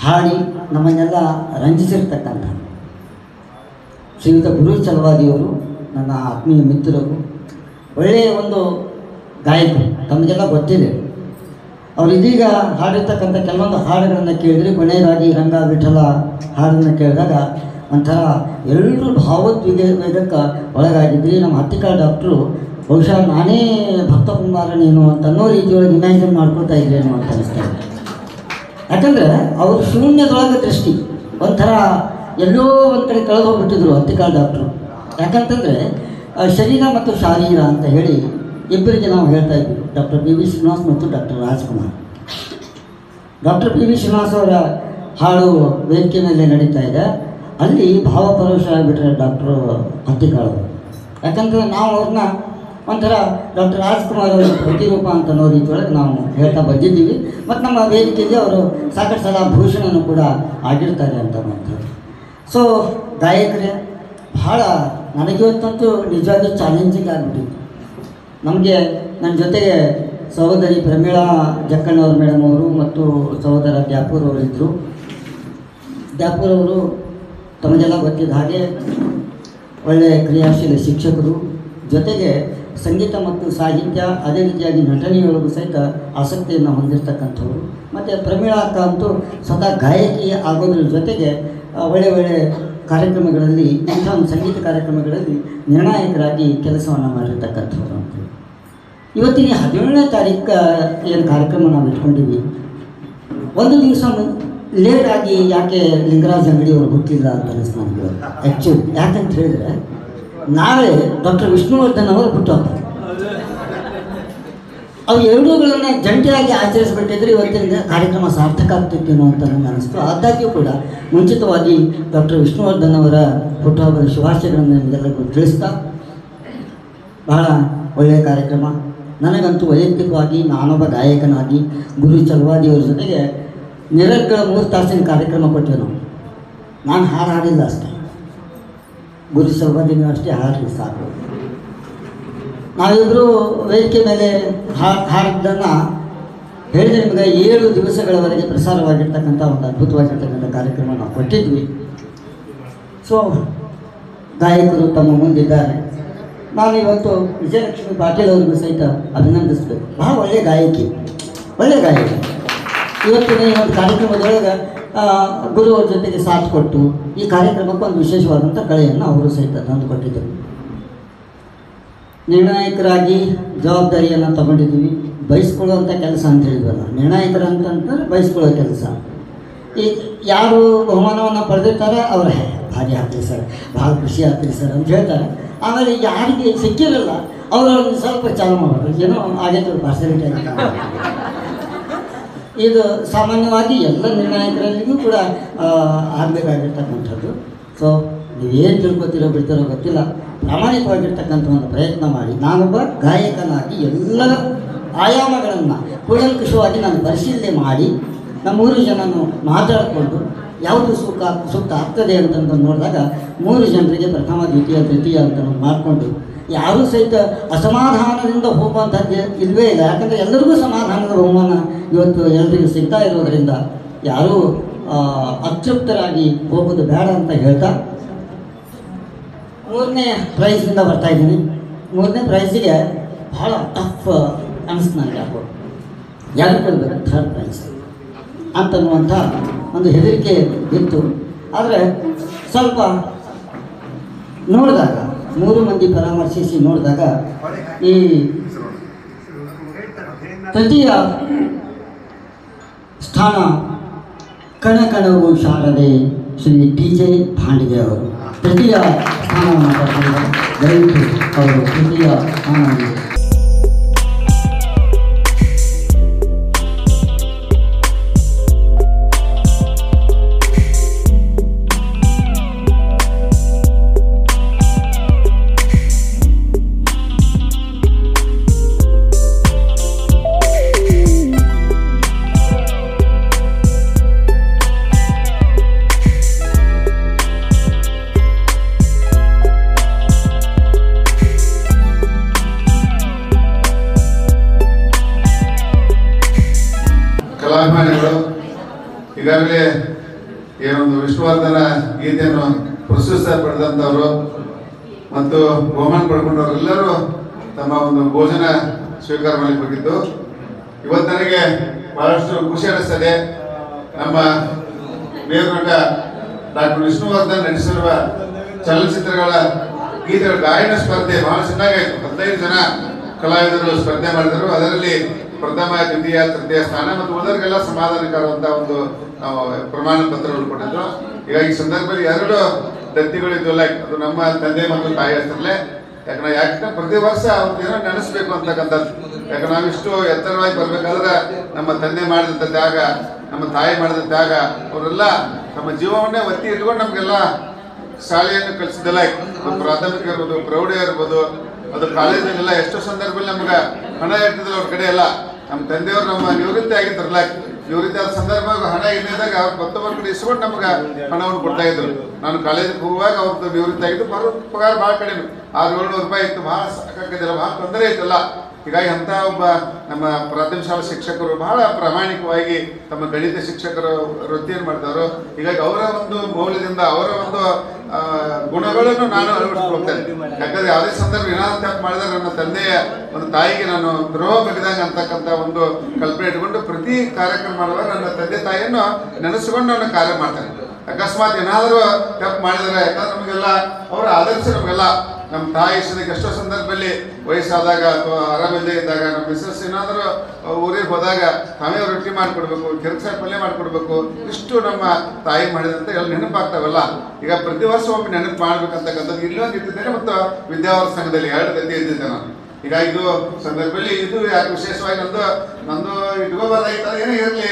ಹಾಡಿ ನಮ್ಮನ್ನೆಲ್ಲ ರಂಜಿಸಿರ್ತಕ್ಕಂಥ ಶ್ರೀಯುತ ಗುರು ಚಲವಾದಿಯವರು ನನ್ನ ಆತ್ಮೀಯ ಮಿತ್ರರು, ಒಳ್ಳೆಯ ಒಂದು ಗಾಯಕರು, ತಮಗೆಲ್ಲ ಗೊತ್ತಿದೆ. ಅವರು ಇದೀಗ ಹಾಡಿರ್ತಕ್ಕಂಥ ಕೆಲವೊಂದು ಹಾಡುಗಳನ್ನು ಕೇಳಿದರೆ, ಕೊನೆಯದಾಗಿ ರಂಗ ವಿಠಲ ಹಾಡನ್ನು ಕೇಳಿದಾಗ ಒಂಥರ ಎಲ್ಲರೂ ಭಾವೋದ್ವೇಗಕ್ಕೆ ಒಳಗಾಗಿದ್ರಿ. ನಮ್ಮ ಹತ್ತಿಕಾಳ ಡಾಕ್ಟ್ರು ಬಹುಶಃ ನಾನೇ ಭಕ್ತ ಕುಮಾರನೇನು ಅಂತ ಅನ್ನೋ ರೀತಿಯೊಳಗೆ ಇಮ್ಯಾಜಿನ್ ಮಾಡ್ಕೊಳ್ತಾ ಇದ್ರೇನು ಅಂತ ಅನಿಸ್ತಾ ಇದೆ. ಯಾಕಂದರೆ ಅವರು ಶೂನ್ಯದೊಳಗೆ ದೃಷ್ಟಿ, ಒಂಥರ ಎಲ್ಲೋ ಒಂದು ಕಡೆ ಕಳೆದು ಹೋಗ್ಬಿಟ್ಟಿದ್ರು ಹತ್ತಿಕಾಳ ಡಾಕ್ಟ್ರು. ಯಾಕಂತಂದರೆ ಶರೀರ ಮತ್ತು ಶಾರೀರ ಅಂತ ಹೇಳಿ ಇಬ್ಬರಿಗೆ ನಾವು ಹೇಳ್ತಾ ಇದ್ವಿ, ಡಾಕ್ಟರ್ ಪಿ ವಿ ಶ್ರೀನಿವಾಸ್ ಮತ್ತು doctor Rajkumar. Doctor P V Srinivas ಅವರ ಹಾಡು ವೇದಿಕೆ ಮೇಲೆ ನಡೀತಾ ಇದೆ, ಅಲ್ಲಿ ಭಾವಪರವಶ ಆಗಿಬಿಟ್ರೆ ಡಾಕ್ಟ್ರು ಹತ್ತಿಕಾಳವರು. ಯಾಕಂದರೆ ನಾವು ಅವ್ರನ್ನ ಒಂಥರ ಡಾಕ್ಟರ್ ರಾಜ್ಕುಮಾರ್ ಅವರ ಪ್ರತಿರೂಪ ಅಂತ ಅನ್ನೋ ರೀತಿಯೊಳಗೆ ನಾವು ಹೇಳ್ತಾ ಬಂದಿದ್ದೀವಿ. ಮತ್ತು ನಮ್ಮ ವೇದಿಕೆಯಲ್ಲಿ ಅವರು ಸಾಕಷ್ಟು ಸಲ ಭೂಷಣನೂ ಕೂಡ ಆಗಿರ್ತಾರೆ ಅಂತ ಮಾಡ್ತಾರೆ. ಸೊ ಗಾಯಕರೇ ಭಾಳ ನನಗಿವತ್ತಂತೂ ನಿಜವಾಗಿ ಚಾಲೆಂಜಿಂಗ್ ಆಗಿಬಿಟ್ಟಿತ್ತು. ನಮಗೆ ನನ್ನ ಜೊತೆಗೆ ಸಹೋದರಿ ಪ್ರಮೀಳಾ ಜಕ್ಕಣ್ಣವ್ರ ಮೇಡಮ್ ಅವರು ಮತ್ತು ಸಹೋದರ ದ್ಯಾಪೂರ್ ಅವರಿದ್ದರು. ದ್ಯಾಪೂರ್ ಅವರು ತಮಗೆಲ್ಲ ಗೊತ್ತಿದ್ದ ಹಾಗೆ ಒಳ್ಳೆಯ ಕ್ರಿಯಾಶೀಲ ಶಿಕ್ಷಕರು, ಜೊತೆಗೆ ಸಂಗೀತ ಮತ್ತು ಸಾಹಿತ್ಯ ಅದೇ ರೀತಿಯಾಗಿ ನಟನೆಯೊಳಗೂ ಸಹಿತ ಆಸಕ್ತಿಯನ್ನು ಹೊಂದಿರತಕ್ಕಂಥವ್ರು. ಮತ್ತು ಪ್ರಮೀಳಾ ಅಕ್ಕ ಅಂತೂ ಸ್ವತಃ ಗಾಯಕಿ ಆಗೋದ್ರ ಜೊತೆಗೆ ಒಳ್ಳೆ ಕಾರ್ಯಕ್ರಮಗಳಲ್ಲಿ, ಇಂಥ ಒಂದು ಸಂಗೀತ ಕಾರ್ಯಕ್ರಮಗಳಲ್ಲಿ ನಿರ್ಣಾಯಕರಾಗಿ ಕೆಲಸವನ್ನು ಮಾಡಿರ್ತಕ್ಕಂಥವ್ರು ಅಂತ. ಇವತ್ತಿನ 17ನೇ ತಾರೀಕು ಏನು ಕಾರ್ಯಕ್ರಮ ನಾವು ಇಟ್ಕೊಂಡಿದ್ವಿ, ಒಂದು ದಿವಸ ಲೇಟಾಗಿ ಯಾಕೆ ಲಿಂಗರಾಜ್ ಅಂಗಡಿಯವರು ಗೊತ್ತಿಲ್ಲ ಅಂತ ಅನಿಸ್ತು ನನಗೆ ಆ್ಯಕ್ಚುಲಿ. ಯಾಕಂತ ಹೇಳಿದ್ರೆ ನಾಳೆ ಡಾಕ್ಟರ್ ವಿಷ್ಣುವರ್ಧನ್ ಅವರು ಹುಟ್ಟುಹಬ್ಬ. ಅವು ಎರಡೂಗಳನ್ನು ಜಂಟಿಯಾಗಿ ಆಚರಿಸ್ಬಿಟ್ಟಿದ್ರೆ ಇವತ್ತಿನ ಕಾರ್ಯಕ್ರಮ ಸಾರ್ಥಕ ಆಗ್ತಿತ್ತೇನೋ ಅಂತ ನನಗೆ ಅನಿಸ್ತು. ಆದಾಗ್ಯೂ ಕೂಡ ಮುಂಚಿತವಾಗಿ ಡಾಕ್ಟರ್ ವಿಷ್ಣುವರ್ಧನ್ ಅವರ ಹುಟ್ಟುಹಬ್ಬದ ಶುಭಾಶಯಗಳನ್ನು ನಿಮಗೆಲ್ಲರಿಗೂ ತಿಳಿಸ್ತಾ, ಬಹಳ ಒಳ್ಳೆಯ ಕಾರ್ಯಕ್ರಮ. ನನಗಂತೂ ವೈಯಕ್ತಿಕವಾಗಿ ನಾನೊಬ್ಬ ಗಾಯಕನಾಗಿ ಗುರು ಚಲವಾದಿಯವರ ಜೊತೆಗೆ ನಿರರ್ಗಳ 3 ತಾಸಿನ ಕಾರ್ಯಕ್ರಮ ಕೊಟ್ಟೆ ನಾವು. ನಾನು ಹಾಡಿಲ್ಲ ಅಷ್ಟೇ, ಗುರು ಚಲವಾದಿನೂ ಅಷ್ಟೇ ಹಾಡಿ ಸಾಕು. ನಾವಿಬ್ಬರು ವೇದಿಕೆ ಮೇಲೆ ಹಾಡಿದ್ದನ್ನು ಹೇಳಿದ್ರೆ ನಿಮಗೆ 7 ದಿವಸಗಳವರೆಗೆ ಪ್ರಸಾರವಾಗಿರ್ತಕ್ಕಂಥ ಒಂದು ಅದ್ಭುತವಾಗಿರ್ತಕ್ಕಂಥ ಕಾರ್ಯಕ್ರಮ ನಾವು ಕೊಟ್ಟಿದ್ವಿ. ಸೊ ಗಾಯಕರು ತಮ್ಮ ಮುಂದಿದ್ದಾರೆ. ನಾನು ಇವತ್ತು ವಿಜಯಲಕ್ಷ್ಮಿ ಪಾಟೀಲ್ ಅವರಿಗೂ ಸಹಿತ ಅಭಿನಂದಿಸಬೇಕು. ಬಹಳ ಒಳ್ಳೆಯ ಗಾಯಕಿ. ಇವತ್ತಿನ ಈ ಒಂದು ಕಾರ್ಯಕ್ರಮದೊಳಗೆ ಗುರು ಅವ್ರ ಜೊತೆಗೆ ಸಾಥ್ ಕೊಟ್ಟು ಈ ಕಾರ್ಯಕ್ರಮಕ್ಕೆ ಒಂದು ವಿಶೇಷವಾದಂಥ ಕಳೆಯನ್ನು ಅವರು ಸಹಿತ ತಂದು ಕೊಟ್ಟಿದ್ದರು. ನಿರ್ಣಾಯಕರಾಗಿ ಜವಾಬ್ದಾರಿಯನ್ನು ತಗೊಂಡಿದ್ದೀವಿ. ಬಯಸ್ಕೊಳ್ಳುವಂಥ ಕೆಲಸ ಅಂತ ಹೇಳಿದ್ವಲ್ಲ, ನಿರ್ಣಾಯಕರು ಅಂತಂದ್ರೆ ಬಯಸ್ಕೊಳ್ಳೋ ಕೆಲಸ. ಈ ಯಾರು ಬಹುಮಾನವನ್ನು ಪಡೆದಿರ್ತಾರೆ ಅವರ ಭಾರಿ ಆಗ್ತೀವಿ ಸರ್, ಭಾಳ ಖುಷಿ ಆಗ್ತೀವಿ ಸರ್ ಅಂತ ಹೇಳ್ತಾರೆ. ಆಮೇಲೆ ಯಾರಿಗೆ ಸಿಕ್ಕಿರಲ್ಲ ಅವರನ್ನು ಸ್ವಲ್ಪ ಚಾಲು ಮಾಡೋದು, ಏನೋ ಆಗೈತೆ ಪಾರ್ಸಲಿಟಿ ಆಗಿ. ಇದು ಸಾಮಾನ್ಯವಾಗಿ ಎಲ್ಲ ನಿರ್ಣಾಯಕರಲ್ಲಿಗೂ ಕೂಡ ಆಗಬೇಕಾಗಿರ್ತಕ್ಕಂಥದ್ದು. ಸೊ ನೀವೇನು ತಿಳ್ಕೊತಿರೋ ಬಿಡ್ತಿರೋ ಗೊತ್ತಿಲ್ಲ, ಪ್ರಾಮಾಣಿಕವಾಗಿರ್ತಕ್ಕಂಥ ಒಂದು ಪ್ರಯತ್ನ ಮಾಡಿ. ನಾನೊಬ್ಬ ಗಾಯಕನಾಗಿ ಎಲ್ಲ ಆಯಾಮಗಳನ್ನು ಕೂಲಂಕುಷವಾಗಿ ನಾನು ಪರಿಶೀಲನೆ ಮಾಡಿ ನಮ್ಮ 3 ಜನನು ಮಾತಾಡಿಕೊಂಡು ಯಾವುದು ಸೂಕ್ತ ಆಗ್ತದೆ ಅಂತಂದು ನೋಡಿದಾಗ 3 ಜನರಿಗೆ ಪ್ರಥಮ ದ್ವಿತೀಯ ತೃತೀಯ ಅಂತ ಮಾಡಿಕೊಂಡು ಯಾರೂ ಸಹಿತ ಅಸಮಾಧಾನದಿಂದ ಹೋಗುವಂಥದ್ದು ಇಲ್ಲವೇ ಇಲ್ಲ. ಯಾಕಂದರೆ ಎಲ್ಲರಿಗೂ ಸಮಾಧಾನದ ಬಹುಮಾನ ಇವತ್ತು ಎಲ್ಲರಿಗೂ ಸಿಗ್ತಾ ಇರೋದರಿಂದ ಯಾರೂ ಅತೃಪ್ತರಾಗಿ ಹೋಗೋದು ಬೇಡ ಅಂತ ಹೇಳ್ತಾ 3ನೇ ಪ್ರೈಸಿಂದ ಬರ್ತಾಯಿದ್ದೀನಿ. 3ನೇ ಪ್ರೈಸಿಗೆ ಭಾಳ ಟಫ್ ಅನಿಸ್ತು ನನಗೆ. ಯಾರು ಕೊಡಬೇಕು 3rd ಪ್ರೈಸ್ ಅಂತನ್ನುವಂಥ ಒಂದು ಹೆದರಿಕೆ ಇತ್ತು. ಆದರೆ ಸ್ವಲ್ಪ ನೋಡಿದಾಗ 3 ಮಂದಿ ಪರಾಮರ್ಶಿಸಿ ನೋಡಿದಾಗ ಈ ತೃತೀಯ ಸ್ಥಾನ ಕಣಕಣವು ಶಾರದೆ ಶ್ರೀ TJ ಭಾಂಡಿಗೆ ಅವರು ತೃತೀಯ ಸ್ಥಾನವನ್ನು ಪಡೆದಿದ್ದಾರೆ. ದಯವಿಟ್ಟು ಅವರು ತೃತೀಯ ಸ್ಥಾನವನ್ನು ಕಲಾಭಿಮಾನಿಗಳು ಈಗಾಗಲೇ ಏನೊಂದು ವಿಷ್ಣುವರ್ಧನ ಗೀತೆಯನ್ನು ಪ್ರಶಸ್ತಿ ಪಡೆದಂಥವರು ಮತ್ತು ಬಹುಮಾನ ಪಡ್ಕೊಂಡವರೆಲ್ಲರೂ ತಮ್ಮ ಒಂದು ಭೋಜನ ಸ್ವೀಕಾರ ಮಾಡಲಿಕ್ಕೆ ಹೋಗಿದ್ದು ಇವತ್ತು ನನಗೆ ಬಹಳಷ್ಟು ಖುಷಿ ಅನಿಸ್ತದೆ. ನಮ್ಮ ಮೇರುನಟ ಡಾಕ್ಟರ್ ವಿಷ್ಣುವರ್ಧನ್ ನಡೆಸಿರುವ ಚಲನಚಿತ್ರಗಳ ಗೀತೆಗಳ ಗಾಯನ ಸ್ಪರ್ಧೆ ಬಹಳ ಚೆನ್ನಾಗಾಯಿತು. 15 ಜನ ಕಲಾವಿದರು ಸ್ಪರ್ಧೆ ಮಾಡಿದರು. ಅದರಲ್ಲಿ ಪ್ರಥಮ ದ್ವಿತೀಯ ತೃತೀಯ ಸ್ಥಾನ ಮತ್ತು ಉಳಿದವರಿಗೆಲ್ಲ ಸಮಾಧಾನಕರವಾದ ಒಂದು ಪ್ರಮಾಣ ಪತ್ರಗಳು ಕೊಟ್ಟಿದ್ರು. ಈಗ ಈ ಸಂದರ್ಭದಲ್ಲಿ 2 ದತ್ತಿಗಳಿದ್ವಲ್ಲ, ಅದು ನಮ್ಮ ತಂದೆ ಮತ್ತು ತಾಯಿ ಹೆಸರಲ್ಲೇ. ಯಾಕಂದ್ರೆ ಪ್ರತಿ ವರ್ಷ ಅವ್ರದ್ದೇನೋ ನೆನೆಸ್ಬೇಕು ಅಂತಕ್ಕಂಥದ್ದು. ಯಾಕಂದ್ರೆ ನಾವಿಷ್ಟು ಎತ್ತರವಾಗಿ ಬರ್ಬೇಕಾದ್ರೆ ನಮ್ಮ ತಂದೆ ಮಾಡಿದಂಥ ತ್ಯಾಗ, ನಮ್ಮ ತಾಯಿ ಮಾಡಿದ ತ್ಯಾಗ, ಅವರೆಲ್ಲ ನಮ್ಮ ಜೀವವನ್ನೇ ಒತ್ತಿ ಇಟ್ಕೊಂಡು ನಮಗೆಲ್ಲ ಶಾಲೆಯನ್ನು ಕಲಿಸಿದಲ್ಲ. ಪ್ರಾಥಮಿಕ ಇರ್ಬೋದು, ಪ್ರೌಢ ಇರ್ಬೋದು, ಅದು ಕಾಲೇಜಿನೆಲ್ಲ ಎಷ್ಟೋ ಸಂದರ್ಭದಲ್ಲಿ ನಮ್ಗೆ ಹಣ ಇರ್ತಿದ್ದಿಲ್ಲ ಅವ್ರ ಕಡೆ ಎಲ್ಲ. ನಮ್ಮ ತಂದೆಯವರು ನಮ್ಮ ನಿವೃತ್ತಿ ಆಗಿದ್ದಾರಲ್ಲ, ನಿವೃತ್ತಿ ಆದ ಸಂದರ್ಭದಾಗ ಹಣ ಇಲ್ಲದಾಗ ಅವ್ರು ಮತ್ತೊಬ್ಬರ ಕಡೆ ಇಸ್ಕೊಂಡು ನಮ್ಗೆ ಹಣವನ್ನು ಕೊಡ್ತಾ ಇದ್ರು. ನಾನು ಕಾಲೇಜಿಗೆ ಹೋಗುವಾಗ ಅವ್ರದ್ದು ನಿವೃತ್ತಿ ಆಗಿದ್ದು ಪಗಾರ ಭಾಳ ಕಡಿಮೆ, 600-700 ರೂಪಾಯಿ ಇತ್ತು. ಭಾಳ ಸಾಕಾಗಿದ್ದಿಲ್ಲ, ಭಾಳ ತೊಂದರೆ ಇತ್ತಲ್ಲ. ಹೀಗಾಗಿ ಅಂಥ ಒಬ್ಬ ನಮ್ಮ ಪ್ರಾಥಮಿಕ ಶಾಲಾ ಶಿಕ್ಷಕರು ಬಹಳ ಪ್ರಾಮಾಣಿಕವಾಗಿ ತಮ್ಮ ಗಣಿತ ಶಿಕ್ಷಕರ ವೃತ್ತಿಯನ್ನು ಮಾಡಿದವರು. ಹೀಗಾಗಿ ಅವರ ಒಂದು ಮೌಲ್ಯದಿಂದ ಅವರ ಒಂದು ಗುಣಗಳನ್ನು ನಾನು ಅಳವಡಿಸ್ಕೊಳ್ತೇನೆ. ಯಾಕಂದ್ರೆ ಯಾವುದೇ ಸಂದರ್ಭ ಏನಾದ್ರು ತಪ್ಪು ಮಾಡಿದ್ರೆ ನನ್ನ ತಂದೆಯ ಒಂದು ತಾಯಿಗೆ ನಾನು ದ್ರೋಹ ಬಗೆದಂಗೆ ಅಂತಕ್ಕಂಥ ಒಂದು ಕಲ್ಪನೆ ಇಟ್ಕೊಂಡು ಪ್ರತಿ ಕಾರ್ಯಕ್ರಮ ಮಾಡುವಾಗ ನನ್ನ ತಂದೆ ತಾಯಿಯನ್ನು ನೆನೆಸ್ಕೊಂಡು ನಾನು ಕಾರ್ಯ ಮಾಡ್ತೇನೆ. ಅಕಸ್ಮಾತ್ ಏನಾದರೂ ತಪ್ಪು ಮಾಡಿದರೆ, ಯಾಕಂದ್ರೆ ನಮಗೆಲ್ಲ ಅವರ ಆದರ್ಶ ನಮಗೆಲ್ಲ ನಮ್ಮ ತಾಯಿ ಇಷ್ಟದಕ್ಕೆ ಎಷ್ಟೋ ಸಂದರ್ಭದಲ್ಲಿ ವಯಸ್ಸಾದಾಗ ಅಥವಾ ಆರಾಮಿಲ್ಲದೆ ಇದ್ದಾಗ ನಮ್ಮ ಮಿಸಸ್ ಏನಾದರೂ ಊರಿಗೆ ಹೋದಾಗ ತಾವೇ ರೊಟ್ಟಿ ಮಾಡಿಕೊಡ್ಬೇಕು, ಕಿರ್ಚಾಯಿ ಪಲ್ಯ ಮಾಡಿಕೊಡ್ಬೇಕು. ಇಷ್ಟು ನಮ್ಮ ತಾಯಿ ಮಾಡಿದಂತ ಎಲ್ಲ ನೆನಪಾಗ್ತಾವಲ್ಲ. ಈಗ ಪ್ರತಿ ವರ್ಷ ಒಮ್ಮೆ ನೆನಪು ಮಾಡ್ಬೇಕಂತಕ್ಕಂಥದ್ದು ಇಲ್ಲೊಂದು ಇಟ್ಟಿದ್ದೇನೆ ಮತ್ತು ವಿದ್ಯಾವರ್ಗ ಸಂಘದಲ್ಲಿ 2 ಗದ್ದೆ ಇದ್ದಿದ್ದೆ ನಾನು. ಈಗ ಇದು ಸಂದರ್ಭದಲ್ಲಿ ಇದು ಯಾಕೆ ವಿಶೇಷವಾಗಿ ನಂದು ಇಟ್ಕೋಬಾರ್ದಾಗಿತ್ತು. ಏನೇ ಇರಲಿ,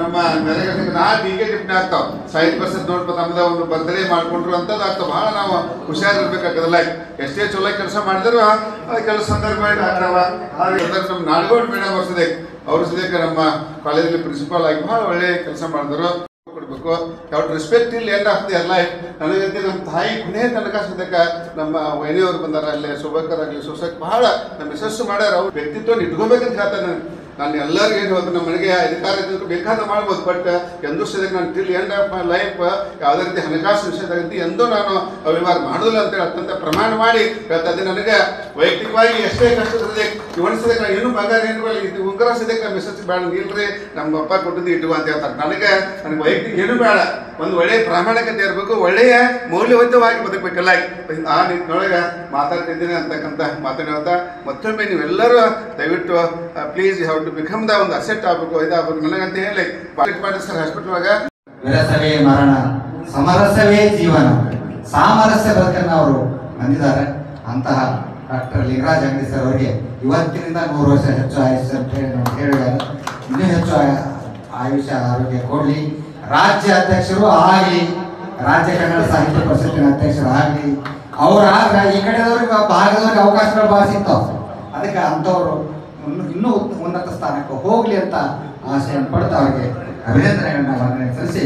ನಮ್ಮ ನೆರೆಗಟ್ಟಿಗೆ ಹೀಗೆ ಟಿಪ್ಪಣಿ ಆಗ್ತಾವ. ಸಾಹಿತ್ಯ ಪರಿಷತ್ ನೋಡ್ಬೋದು, ನಮ್ದು ಒಂದು ಬರ್ತ್ಡೇ ಮಾಡ್ಕೊಂಡ್ರು ಅಂತದ್ದು ಆಗ್ತಾವ. ಭಾಳ ನಾವು ಹುಷಾರಿರ್ಬೇಕಾಗದಲ್ಲ. ಎಷ್ಟೇ ಚಲೋ ಕೆಲಸ ಮಾಡಿದ್ರು ಕೆಲವು ಸಂದರ್ಭ ಆಗ್ತಾವ. ನಮ್ಮ ನಾಡಗೌಡ ಮೇಡಮ್ ಅವ್ರ ಸದ್ಯಕ್ಕೆ ನಮ್ಮ ಕಾಲೇಜಲ್ಲಿ ಪ್ರಿನ್ಸಿಪಾಲ್ ಆಗಿ ಭಾಳ ಒಳ್ಳೆ ಕೆಲಸ ಮಾಡಿದ್ರು. ಕೊಡ್ಬೇಕು, ಯಾವ ರೆಸ್ಪೆಕ್ಟ್ ಇಲ್ಲ ಏನಾಗ್ತದೆ ಎಲ್ಲ. ನನಗಂತೆ ನಮ್ಮ ತಾಯಿ ಕೊನೆ ತನಕ ಸದ್ಯಕ್ಕೆ ನಮ್ಮ ವೈನಿಯವರು ಬಂದಾರ, ಅಲ್ಲೇ ಶೋಭಕರಾಗಲಿ ಸೊಸಕ್ಕೆ ಭಾಳ ನಮ್ಮ ಯಶಸ್ಸು ಮಾಡ್ಯಾರ. ಅವ್ರ ವ್ಯಕ್ತಿತ್ವನ ಇಟ್ಕೋಬೇಕಂತ ಹೇಳ್ತಾನೆ. ನಾನು ಎಲ್ಲರಿಗೂ ಏನು ಹೇಳ್ತೀನಿ, ನಮ್ಮ ಮನೆಗೆ ಅಧಿಕಾರ ಬೇಕಾದ ಮಾಡ್ಬೋದು, ಬಟ್ ಎಂದೂ ಸದ್ಯಕ್ಕೆ ನಾನು till end of my life ಯಾವುದೇ ರೀತಿ ಹಣಕಾಸು ವಿಷಯದಾಗಂತ ಎಂದೂ ನಾನು ವ್ಯವಹಾರ ಮಾಡೋದಿಲ್ಲ ಅಂತೇಳಿ ಅತ್ಯಂತ ಪ್ರಮಾಣ ಮಾಡಿ ಹೇಳ್ತಾ. ನನಗೆ ವೈಯಕ್ತಿಕವಾಗಿ ಎಷ್ಟೇ ಕಷ್ಟ ಸದ್ಯಕ್ಕೆ ಇವಣಿಸೋದಕ್ಕೆ ನಾನು ಇನ್ನೂ ಬಂಗಾರ ಇದು ಉಂಗುರ ಸದ್ಯಕ್ಕೆ ನಮ್ಮ ಮಿಸಸ್ ಬೇಡ, ಇಲ್ರಿ ನಮ್ಮ ಅಪ್ಪ ಕೊಟ್ಟಿದ್ದು ಇಟ್ಟು ಅಂತ ಹೇಳ್ತಾರೆ. ನನಗೆ ವೈಯಕ್ತಿಕ ಏನು ಬೇಡ, ಒಂದು ಒಳ್ಳೆಯ ಪ್ರಾಮಾಣಿಕತೆ ಇರಬೇಕು, ಒಳ್ಳೆಯ ಮೌಲ್ಯಯುತವಾಗಿ ಬದುಕಬೇಕಲ್ಲ. ಆ ನಿಟ್ಟಿನೊಳಗೆ ಮಾತಾಡ್ತಿದ್ದೀನಿ ಅಂತಕ್ಕಂಥ ಮಾತನಾಡ್ತಾ ಮತ್ತೊಮ್ಮೆ ನೀವೆಲ್ಲರೂ ದಯವಿಟ್ಟು please how to become the ಒಂದು ಅಸೆಟ್ ಆಗಬೇಕು, ಇದಾಗಬೇಕು. ನನಗಂತ ಹೇಳಿ ಮಾಡಿ ಸರ್ ಹಾಸ್ಪಿಟಲ್ ಒಳಗೆ ವಿರಸವೇ ಮರಣ, ಸಮರಸವೇ ಜೀವನ, ಸಾಮರಸ್ಯ ಬದುಕನ್ನು ಅವರು ಹೊಂದಿದ್ದಾರೆ. ಅಂತಹ ಡಾಕ್ಟರ್ ಲಿಂಗರಾಜ್ ಅಂಗಡಿ ಸರ್ ಅವರಿಗೆ ಇವತ್ತಿನಿಂದ 100 ವರ್ಷ ಹೆಚ್ಚು ಆಯುಷ್ಯ ಅಂತ ಹೇಳಿ ನಾವು ಹೇಳಿದ್ದಾರೆ. ಇನ್ನೂ ಹೆಚ್ಚು ಆಯುಷ್ಯ ಆರೋಗ್ಯ ಕೊಡಲಿ. ರಾಜ್ಯ ಅಧ್ಯಕ್ಷರು ಆಗಲಿ, ರಾಜ್ಯ ಕನ್ನಡ ಸಾಹಿತ್ಯ ಪರಿಷತ್ತಿನ ಅಧ್ಯಕ್ಷರು ಆಗಲಿ, ಅವರಾಗ ಈ ಕಡೆದವ್ರಿಗೆ ಭಾಗದವ್ರಿಗೆ ಅವಕಾಶಗಳು ಭಾಳ ಸಿಗ್ತಾವ. ಅದಕ್ಕೆ ಅಂಥವ್ರು ಇನ್ನೂ ಉನ್ನತ ಸ್ಥಾನಕ್ಕೆ ಹೋಗಲಿ ಅಂತ ಆಶೆಯನ್ನು ಪಡ್ತಾ ಅವರಿಗೆ ಅಭಿನಂದನೆಗಳನ್ನ ಸಲ್ಲಿಸಿ